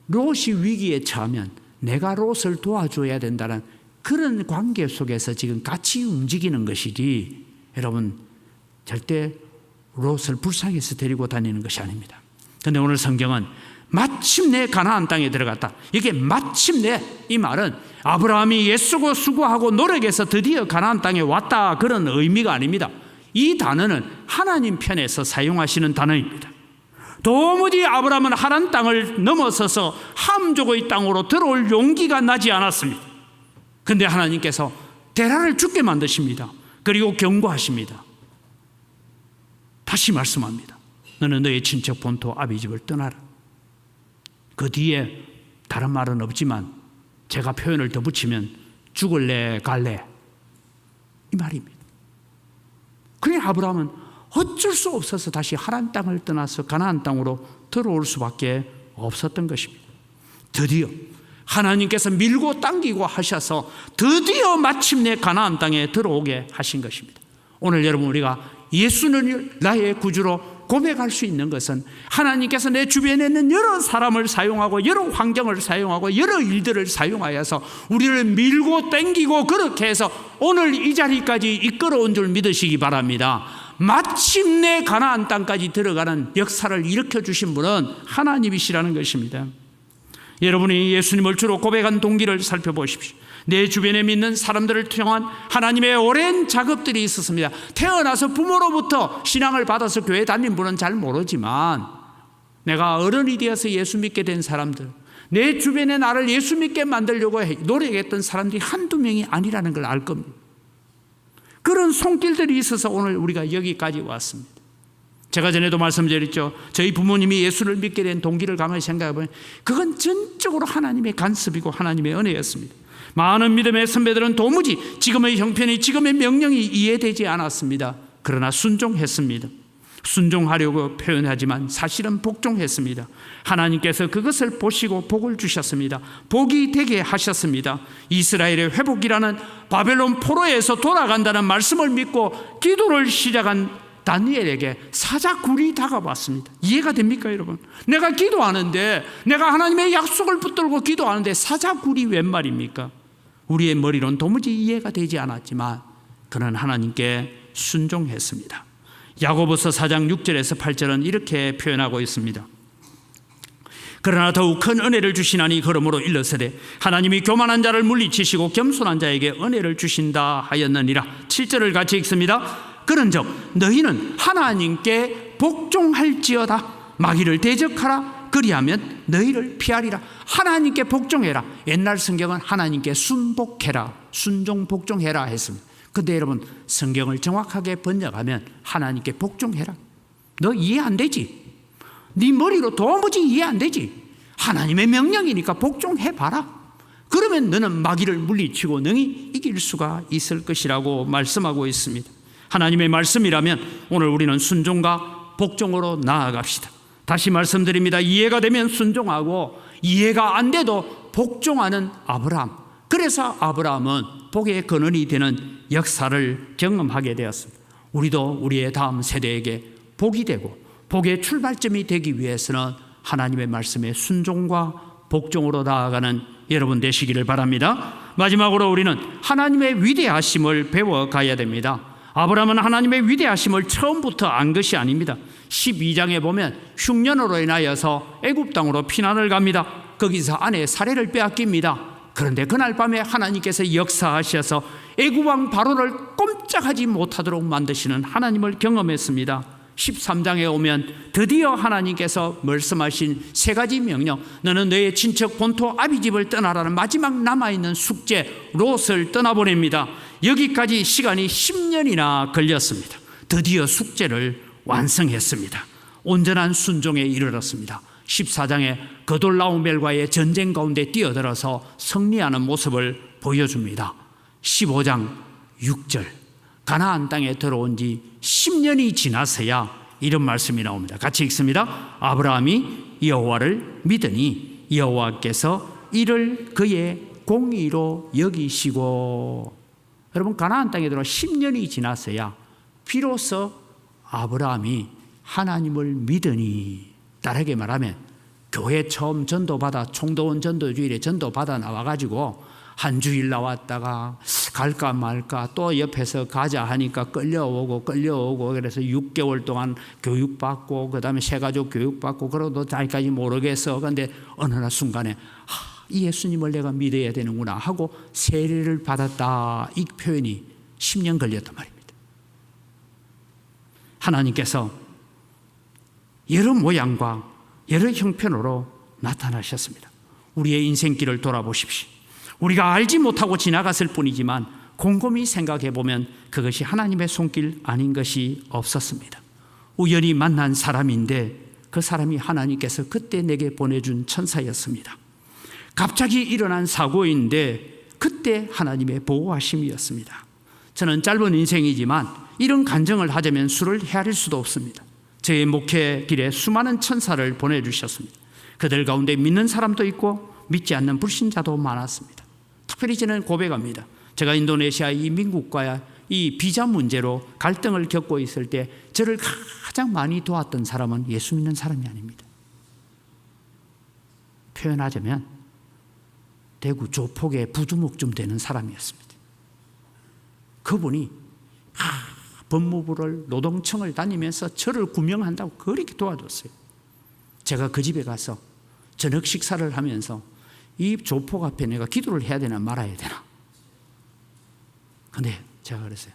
롯이 위기에 처하면 내가 롯을 도와줘야 된다는 그런 관계 속에서 지금 같이 움직이는 것이지, 여러분 절대 롯을 불쌍해서 데리고 다니는 것이 아닙니다. 그런데 오늘 성경은 마침내 가나안 땅에 들어갔다. 이게 마침내, 이 말은 아브라함이 애쓰고 수고하고 노력해서 드디어 가나안 땅에 왔다, 그런 의미가 아닙니다. 이 단어는 하나님 편에서 사용하시는 단어입니다. 도무지 아브라함은 하란 땅을 넘어서서 함족의 땅으로 들어올 용기가 나지 않았습니다. 그런데 하나님께서 데라를 죽게 만드십니다. 그리고 경고하십니다. 다시 말씀합니다. 너는 너의 친척 본토 아비집을 떠나라. 그 뒤에 다른 말은 없지만 제가 표현을 더 붙이면 죽을래 갈래, 이 말입니다. 그래 아브라함은 어쩔 수 없어서 다시 하란 땅을 떠나서 가나안 땅으로 들어올 수밖에 없었던 것입니다. 드디어 하나님께서 밀고 당기고 하셔서 드디어 마침내 가나안 땅에 들어오게 하신 것입니다. 오늘 여러분, 우리가 예수는 나의 구주로 고백할 수 있는 것은 하나님께서 내 주변에 있는 여러 사람을 사용하고 여러 환경을 사용하고 여러 일들을 사용하여서 우리를 밀고 당기고 그렇게 해서 오늘 이 자리까지 이끌어온 줄 믿으시기 바랍니다. 마침내 가나안 땅까지 들어가는 역사를 일으켜주신 분은 하나님이시라는 것입니다. 여러분이 예수님을 주로 고백한 동기를 살펴보십시오. 내 주변에 믿는 사람들을 통한 하나님의 오랜 작업들이 있었습니다. 태어나서 부모로부터 신앙을 받아서 교회 다닌 분은 잘 모르지만 내가 어른이 되어서 예수 믿게 된 사람들, 내 주변에 나를 예수 믿게 만들려고 노력했던 사람들이 한두 명이 아니라는 걸 알 겁니다. 그런 손길들이 있어서 오늘 우리가 여기까지 왔습니다. 제가 전에도 말씀드렸죠. 저희 부모님이 예수를 믿게 된 동기를 가만히 생각해보면 그건 전적으로 하나님의 간섭이고 하나님의 은혜였습니다. 많은 믿음의 선배들은 도무지 지금의 형편이, 지금의 명령이 이해되지 않았습니다. 그러나 순종했습니다. 순종하려고 표현하지만 사실은 복종했습니다. 하나님께서 그것을 보시고 복을 주셨습니다. 복이 되게 하셨습니다. 이스라엘의 회복이라는 바벨론 포로에서 돌아간다는 말씀을 믿고 기도를 시작한 다니엘에게 사자굴이 다가왔습니다. 이해가 됩니까 여러분? 내가 기도하는데, 내가 하나님의 약속을 붙들고 기도하는데 사자굴이 웬 말입니까? 우리의 머리로는 도무지 이해가 되지 않았지만 그는 하나님께 순종했습니다. 야고보서 4장 6절에서 8절은 이렇게 표현하고 있습니다. 그러나 더욱 큰 은혜를 주시나니 그러므로 일러서되 하나님이 교만한 자를 물리치시고 겸손한 자에게 은혜를 주신다 하였느니라. 7절을 같이 읽습니다. 그런즉 너희는 하나님께 복종할지어다. 마귀를 대적하라. 그리하면 너희를 피하리라. 하나님께 복종해라. 옛날 성경은 하나님께 순복해라, 순종 복종해라 했습니다. 근데 여러분, 성경을 정확하게 번역하면 하나님께 복종해라. 너 이해 안 되지? 네 머리로 도무지 이해 안 되지? 하나님의 명령이니까 복종해봐라. 그러면 너는 마귀를 물리치고 능히 이길 수가 있을 것이라고 말씀하고 있습니다. 하나님의 말씀이라면 오늘 우리는 순종과 복종으로 나아갑시다. 다시 말씀드립니다. 이해가 되면 순종하고 이해가 안 돼도 복종하는 아브라함. 그래서 아브라함은 복의 근원이 되는 역사를 경험하게 되었습니다. 우리도 우리의 다음 세대에게 복이 되고 복의 출발점이 되기 위해서는 하나님의 말씀에 순종과 복종으로 나아가는 여러분 되시기를 바랍니다. 마지막으로 우리는 하나님의 위대하심을 배워가야 됩니다. 아브라함은 하나님의 위대하심을 처음부터 안 것이 아닙니다. 12장에 보면 흉년으로 인하여서 애굽 땅으로 피난을 갑니다. 거기서 아내 사레를 빼앗깁니다. 그런데 그날 밤에 하나님께서 역사하셔서 애굽 왕 바로를 꼼짝하지 못하도록 만드시는 하나님을 경험했습니다. 13장에 오면 드디어 하나님께서 말씀하신 세 가지 명령, 너는 너의 친척 본토 아비집을 떠나라는 마지막 남아있는 숙제 롯을 떠나보냅니다. 여기까지 시간이 10년이나 걸렸습니다. 드디어 숙제를 완성했습니다. 온전한 순종에 이르렀습니다. 14장에 그돌라오멜과의 전쟁 가운데 뛰어들어서 승리하는 모습을 보여줍니다. 15장 6절, 가나안 땅에 들어온 지 10년이 지나서야 이런 말씀이 나옵니다. 같이 읽습니다. 아브라함이 여호와를 믿으니 여호와께서 이를 그의 공의로 여기시고. 여러분, 가나안 땅에 들어 10년이 지나서야 비로소 아브라함이 하나님을 믿으니, 다르게 말하면 교회 처음 전도받아 총도원 전도주일에 전도받아 나와가지고 한 주일 나왔다가 갈까 말까 또 옆에서 가자 하니까 끌려오고 그래서 6개월 동안 교육받고 그 다음에 새가족 교육받고 그러도 자기까지 모르겠어. 그런데 어느 날 순간에 이 예수님을 내가 믿어야 되는구나 하고 세례를 받았다. 이 표현이 10년 걸렸단 말입니다. 하나님께서 여러 모양과 여러 형편으로 나타나셨습니다. 우리의 인생길을 돌아보십시오. 우리가 알지 못하고 지나갔을 뿐이지만 곰곰이 생각해 보면 그것이 하나님의 손길 아닌 것이 없었습니다. 우연히 만난 사람인데 그 사람이 하나님께서 그때 내게 보내준 천사였습니다. 갑자기 일어난 사고인데 그때 하나님의 보호하심이었습니다. 저는 짧은 인생이지만 이런 간증을 하자면 수를 헤아릴 수도 없습니다. 저의 목회 길에 수많은 천사를 보내주셨습니다. 그들 가운데 믿는 사람도 있고 믿지 않는 불신자도 많았습니다. 특별히 저는 고백합니다. 제가 인도네시아 이 민국과 이 비자 문제로 갈등을 겪고 있을 때 저를 가장 많이 도왔던 사람은 예수 믿는 사람이 아닙니다. 표현하자면 대구 조폭의 부두목쯤 되는 사람이었습니다. 그분이 법무부를 노동청을 다니면서 저를 구명한다고 그렇게 도와줬어요. 제가 그 집에 가서 저녁 식사를 하면서 이 조폭 앞에 내가 기도를 해야 되나 말아야 되나. 근데 제가 그랬어요.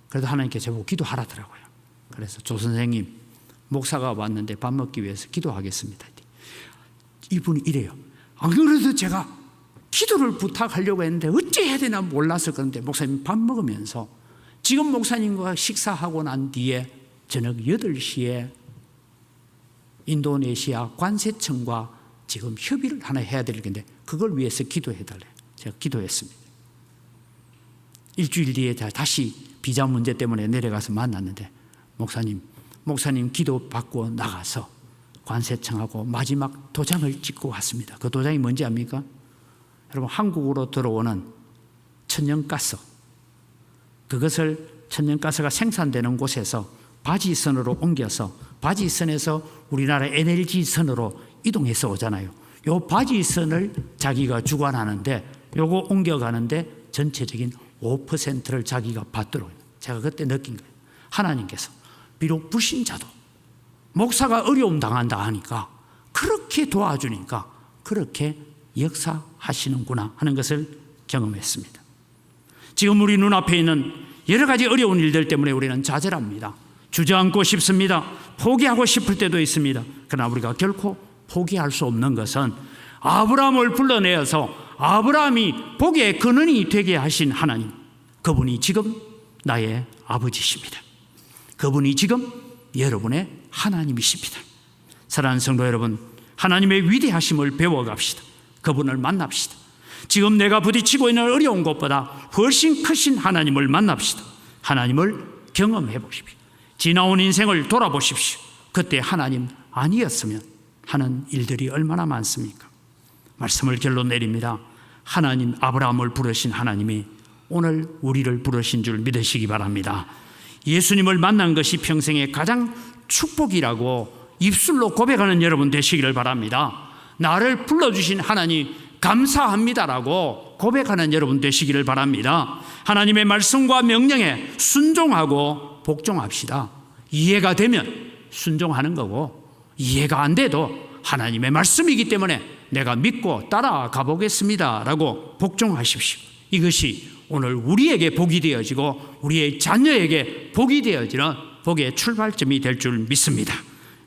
그래도 하나님께 저보고 기도하라더라고요. 그래서 조 선생님, 목사가 왔는데 밥 먹기 위해서 기도하겠습니다. 이분이 이래요. 안 그래도 제가 기도를 부탁하려고 했는데 어찌 해야 되나 몰라서 그런데 목사님 밥 먹으면서 지금 목사님과 식사하고 난 뒤에 저녁 8시에 인도네시아 관세청과 지금 협의를 하나 해야 될 텐데 그걸 위해서 기도해달래요. 제가 기도했습니다. 일주일 뒤에 다시 비자 문제 때문에 내려가서 만났는데 목사님 기도 받고 나가서 관세청하고 마지막 도장을 찍고 왔습니다. 그 도장이 뭔지 압니까? 여러분, 한국으로 들어오는 천연가스, 그것을 천연가스가 생산되는 곳에서 바지선으로 옮겨서 바지선에서 우리나라 에너지선으로 이동해서 오잖아요. 요 바지선을 자기가 주관하는데 요거 옮겨가는데 전체적인 5%를 자기가 받도록. 제가 그때 느낀 거예요. 하나님께서 비록 불신자도 목사가 어려움 당한다 하니까 그렇게 도와주니까 그렇게 역사하시는구나 하는 것을 경험했습니다. 지금 우리 눈앞에 있는 여러 가지 어려운 일들 때문에 우리는 좌절합니다. 주저앉고 싶습니다. 포기하고 싶을 때도 있습니다. 그러나 우리가 결코 포기할 수 없는 것은 아브라함을 불러내어서 아브라함이 복의 근원이 되게 하신 하나님, 그분이 지금 나의 아버지십니다. 그분이 지금 여러분의 하나님이십니다. 사랑하는 성도 여러분, 하나님의 위대하심을 배워갑시다. 그분을 만납시다. 지금 내가 부딪히고 있는 어려운 것보다 훨씬 크신 하나님을 만납시다. 하나님을 경험해 보십시오. 지나온 인생을 돌아보십시오. 그때 하나님 아니었으면 하는 일들이 얼마나 많습니까? 말씀을 결론 내립니다. 하나님, 아브라함을 부르신 하나님이 오늘 우리를 부르신 줄 믿으시기 바랍니다. 예수님을 만난 것이 평생의 가장 축복이라고 입술로 고백하는 여러분 되시기를 바랍니다. 나를 불러주신 하나님 감사합니다라고 고백하는 여러분 되시기를 바랍니다. 하나님의 말씀과 명령에 순종하고 복종합시다. 이해가 되면 순종하는 거고, 이해가 안 돼도 하나님의 말씀이기 때문에 내가 믿고 따라가 보겠습니다 라고 복종하십시오. 이것이 오늘 우리에게 복이 되어지고 우리의 자녀에게 복이 되어지는 복의 출발점이 될 줄 믿습니다.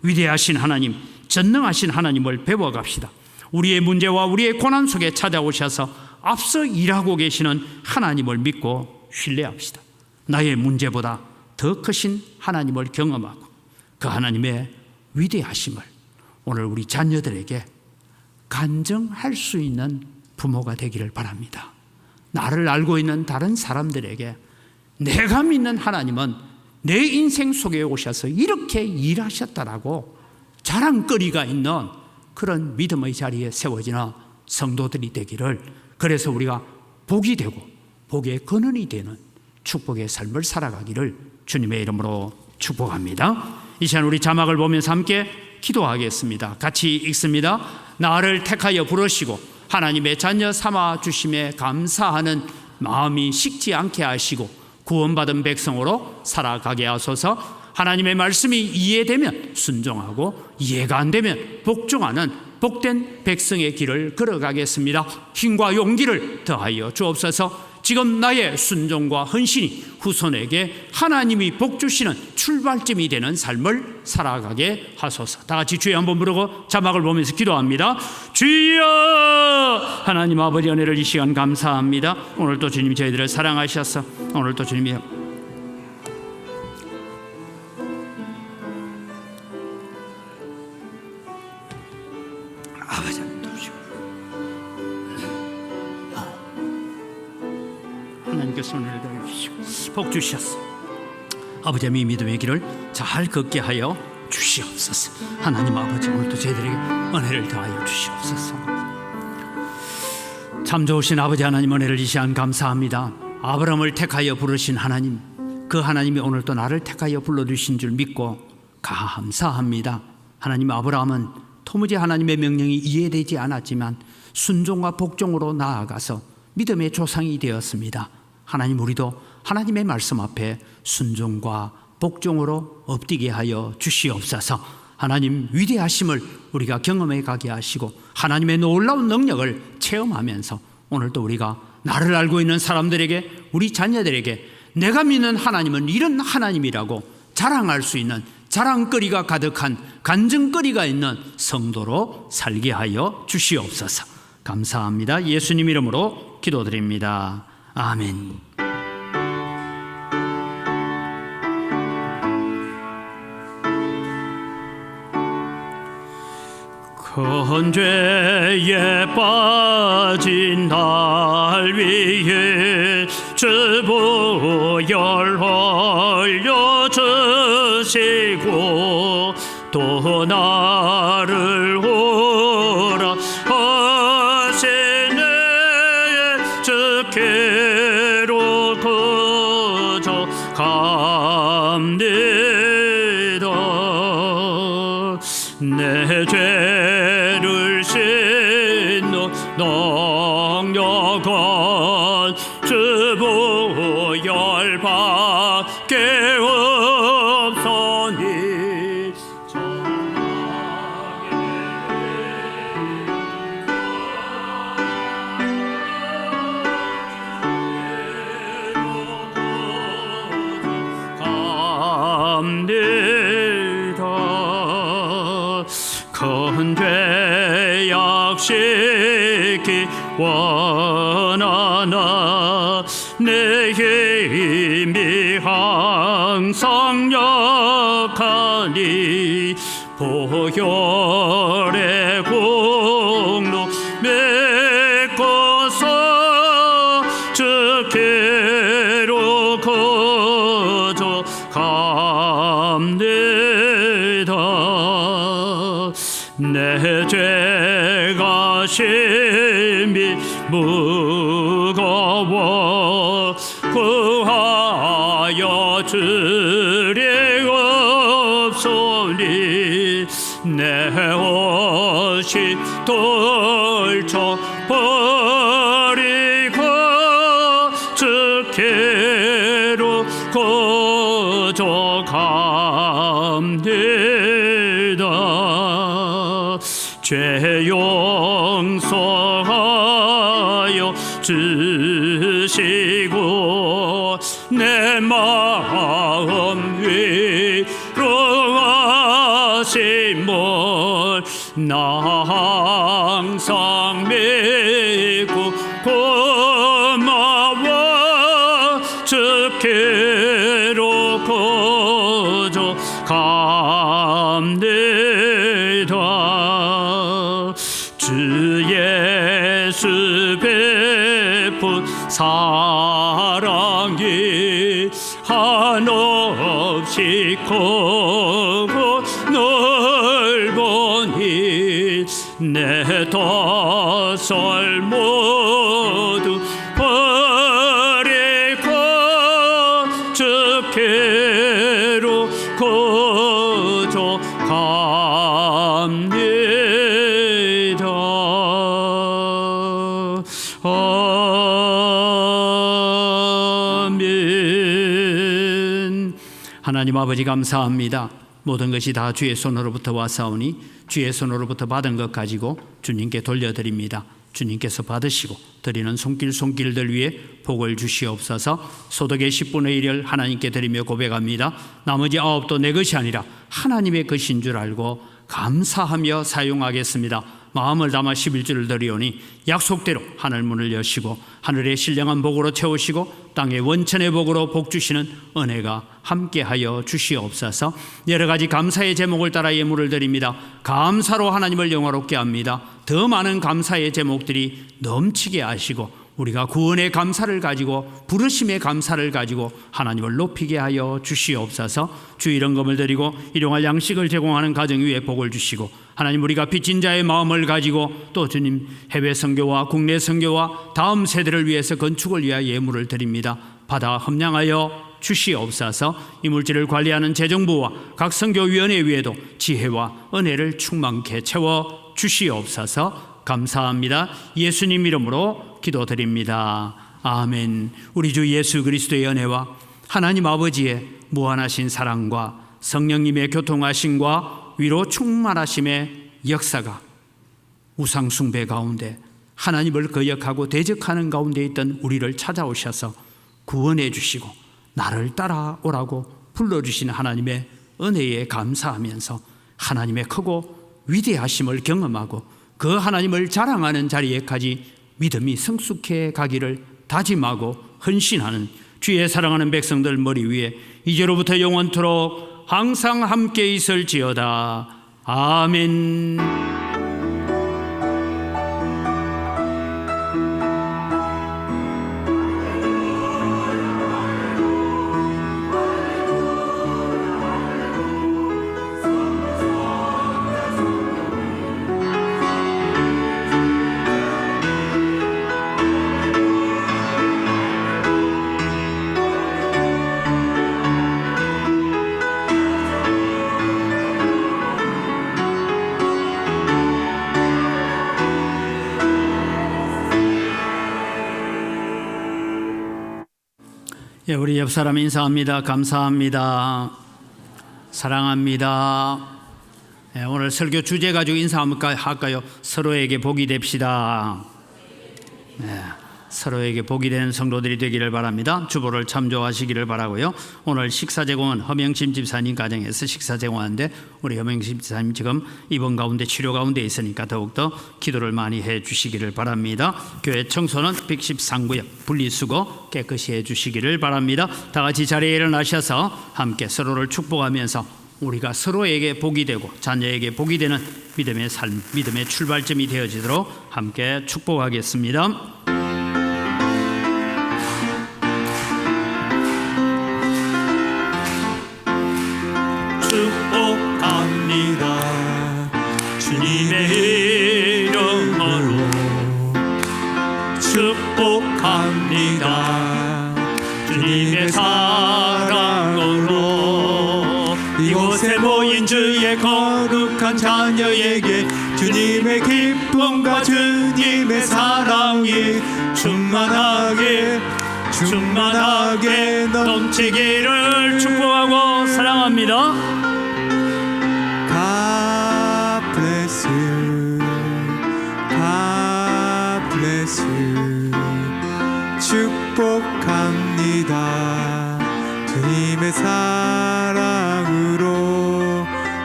위대하신 하나님, 전능하신 하나님을 배워갑시다. 우리의 문제와 우리의 고난 속에 찾아오셔서 앞서 일하고 계시는 하나님을 믿고 신뢰합시다. 나의 문제보다 더 크신 하나님을 경험하고 그 하나님의 위대하심을 오늘 우리 자녀들에게 간증할 수 있는 부모가 되기를 바랍니다. 나를 알고 있는 다른 사람들에게 내가 믿는 하나님은 내 인생 속에 오셔서 이렇게 일하셨다라고 자랑거리가 있는 그런 믿음의 자리에 세워지는 성도들이 되기를, 그래서 우리가 복이 되고 복의 근원이 되는 축복의 삶을 살아가기를 주님의 이름으로 축복합니다. 이 시간 우리 자막을 보면서 함께 기도하겠습니다. 같이 읽습니다. 나를 택하여 부르시고 하나님의 자녀 삼아 주심에 감사하는 마음이 식지 않게 하시고 구원받은 백성으로 살아가게 하소서. 하나님의 말씀이 이해되면 순종하고 이해가 안 되면 복종하는 복된 백성의 길을 걸어가겠습니다. 힘과 용기를 더하여 주옵소서. 지금 나의 순종과 헌신이 후손에게 하나님이 복 주시는 출발점이 되는 삶을 살아가게 하소서. 다 같이 주여 한번 부르고 자막을 보면서 기도합니다. 주여! 하나님 아버지 은혜를 이 시간 감사합니다. 오늘도 주님 저희들을 사랑하셔서 오늘도 주님이 아버지 하나님께서 은혜를 더해주시고 복 주셨어. 아버지 이 믿음의 길을 잘 걷게 하여 주시옵소서. 하나님 아버지 오늘도 저희들에게 은혜를 더하여 주시옵소서. 참 좋으신 아버지 하나님 은혜를 이 시간 감사합니다. 아브라함을 택하여 부르신 하나님, 그 하나님이 오늘도 나를 택하여 불러주신 줄 믿고 감사합니다. 하나님, 아브라함은 도무지 하나님의 명령이 이해되지 않았지만 순종과 복종으로 나아가서 믿음의 조상이 되었습니다. 하나님, 우리도 하나님의 말씀 앞에 순종과 복종으로 엎디게 하여 주시옵소서. 하나님 위대하심을 우리가 경험해 가게 하시고 하나님의 놀라운 능력을 체험하면서 오늘도 우리가 나를 알고 있는 사람들에게, 우리 자녀들에게 내가 믿는 하나님은 이런 하나님이라고 자랑할 수 있는, 자랑거리가 가득한, 간증거리가 있는 성도로 살게 하여 주시옵소서. 감사합니다. 예수님 이름으로 기도드립니다. 아멘. 큰 죄에 빠진 날 위해 주보혈 흘려주시고 또 나를 오라 하시네. 주께로 그저 갑니다. 내 죄를 씻는 능력은 주보혈밖에 없어. 큰 죄 약식이 원하나 내 힘이 항상 약하니 보혈의 공로 맺고서 주께로 거저갑니다. 내 죄가 심히 무거워 구하여 주리옵소니 내 옷이 떨쳐버리고 주께로 거저갑니다. 죄 용서하여 주시고 내 마음 위로하심을 나 항상 믿고 고마워 주께로 거저갑니다. 주 예수 베푼 사랑이 한없이 크고 넓으니 내 덫을 모두 버리고 주께로 거저갑니다. 아멘. 하나님 아버지 감사합니다. 모든 것이 다 주의 손으로부터 왔사오니 주의 손으로부터 받은 것 가지고 주님께 돌려드립니다. 주님께서 받으시고 드리는 손길들 위에 복을 주시옵소서. 소득의 10분의 1을 하나님께 드리며 고백합니다. 나머지 9도 내 것이 아니라 하나님의 것인 줄 알고 감사하며 사용하겠습니다. 마음을 담아 11주를 드리오니 약속대로 하늘 문을 여시고 하늘의 신령한 복으로 채우시고 땅의 원천의 복으로 복 주시는 은혜가 함께하여 주시옵소서. 여러 가지 감사의 제목을 따라 예물을 드립니다. 감사로 하나님을 영화롭게 합니다. 더 많은 감사의 제목들이 넘치게 하시고 우리가 구원의 감사를 가지고 부르심의 감사를 가지고 하나님을 높이게 하여 주시옵소서. 주 일원금을 드리고 일용할 양식을 제공하는 가정 위에 복을 주시고 하나님 우리가 빚진 자의 마음을 가지고 또 주님 해외 선교와 국내 선교와 다음 세대를 위해서 건축을 위하여 예물을 드립니다. 받아 험량하여 주시옵소서. 이 물질을 관리하는 재정부와 각 선교위원회 위에도 지혜와 은혜를 충만케 채워 주시옵소서. 감사합니다. 예수님 이름으로 기도드립니다. 아멘. 우리 주 예수 그리스도의 은혜와 하나님 아버지의 무한하신 사랑과 성령님의 교통하심과 위로 충만하심의 역사가 우상 숭배 가운데 하나님을 거역하고 대적하는 가운데 있던 우리를 찾아오셔서 구원해 주시고 나를 따라오라고 불러주신 하나님의 은혜에 감사하면서 하나님의 크고 위대하심을 경험하고 그 하나님을 자랑하는 자리에까지 믿음이 성숙해 가기를 다짐하고 헌신하는 주의 사랑하는 백성들 머리 위에 이제로부터 영원토록 항상 함께 있을지어다. 아멘. 예, 우리 옆 사람 인사합니다. 감사합니다. 사랑합니다. 예, 오늘 설교 주제 가지고 인사할까요? 서로에게 복이 됩시다. 예, 서로에게 복이 되는 성도들이 되기를 바랍니다. 주보를 참조하시기를 바라고요. 오늘 식사 제공은 허명심 집사님 가정에서 식사 제공하는데 우리 허명심 집사님 지금 입원 가운데 치료 가운데 있으니까 더욱더 기도를 많이 해 주시기를 바랍니다. 교회 청소는 113구역 분리수거 깨끗이 해 주시기를 바랍니다. 다 같이 자리에 일어나셔서 함께 서로를 축복하면서 우리가 서로에게 복이 되고 자녀에게 복이 되는 믿음의 삶, 믿음의 출발점이 되어지도록 함께 축복하겠습니다. 축복합니다. 주님의 이름으로 축복합니다. 주님의 사랑으로 이곳에 모인 주의 거룩한 자녀에게 주님의 기쁨과 주님의 사랑이 충만하게 넘치기를 축복하고 사랑합니다. God bless you. God bless you. 축복합니다. 주님의 사랑으로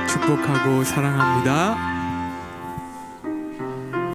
축복하고 사랑합니다.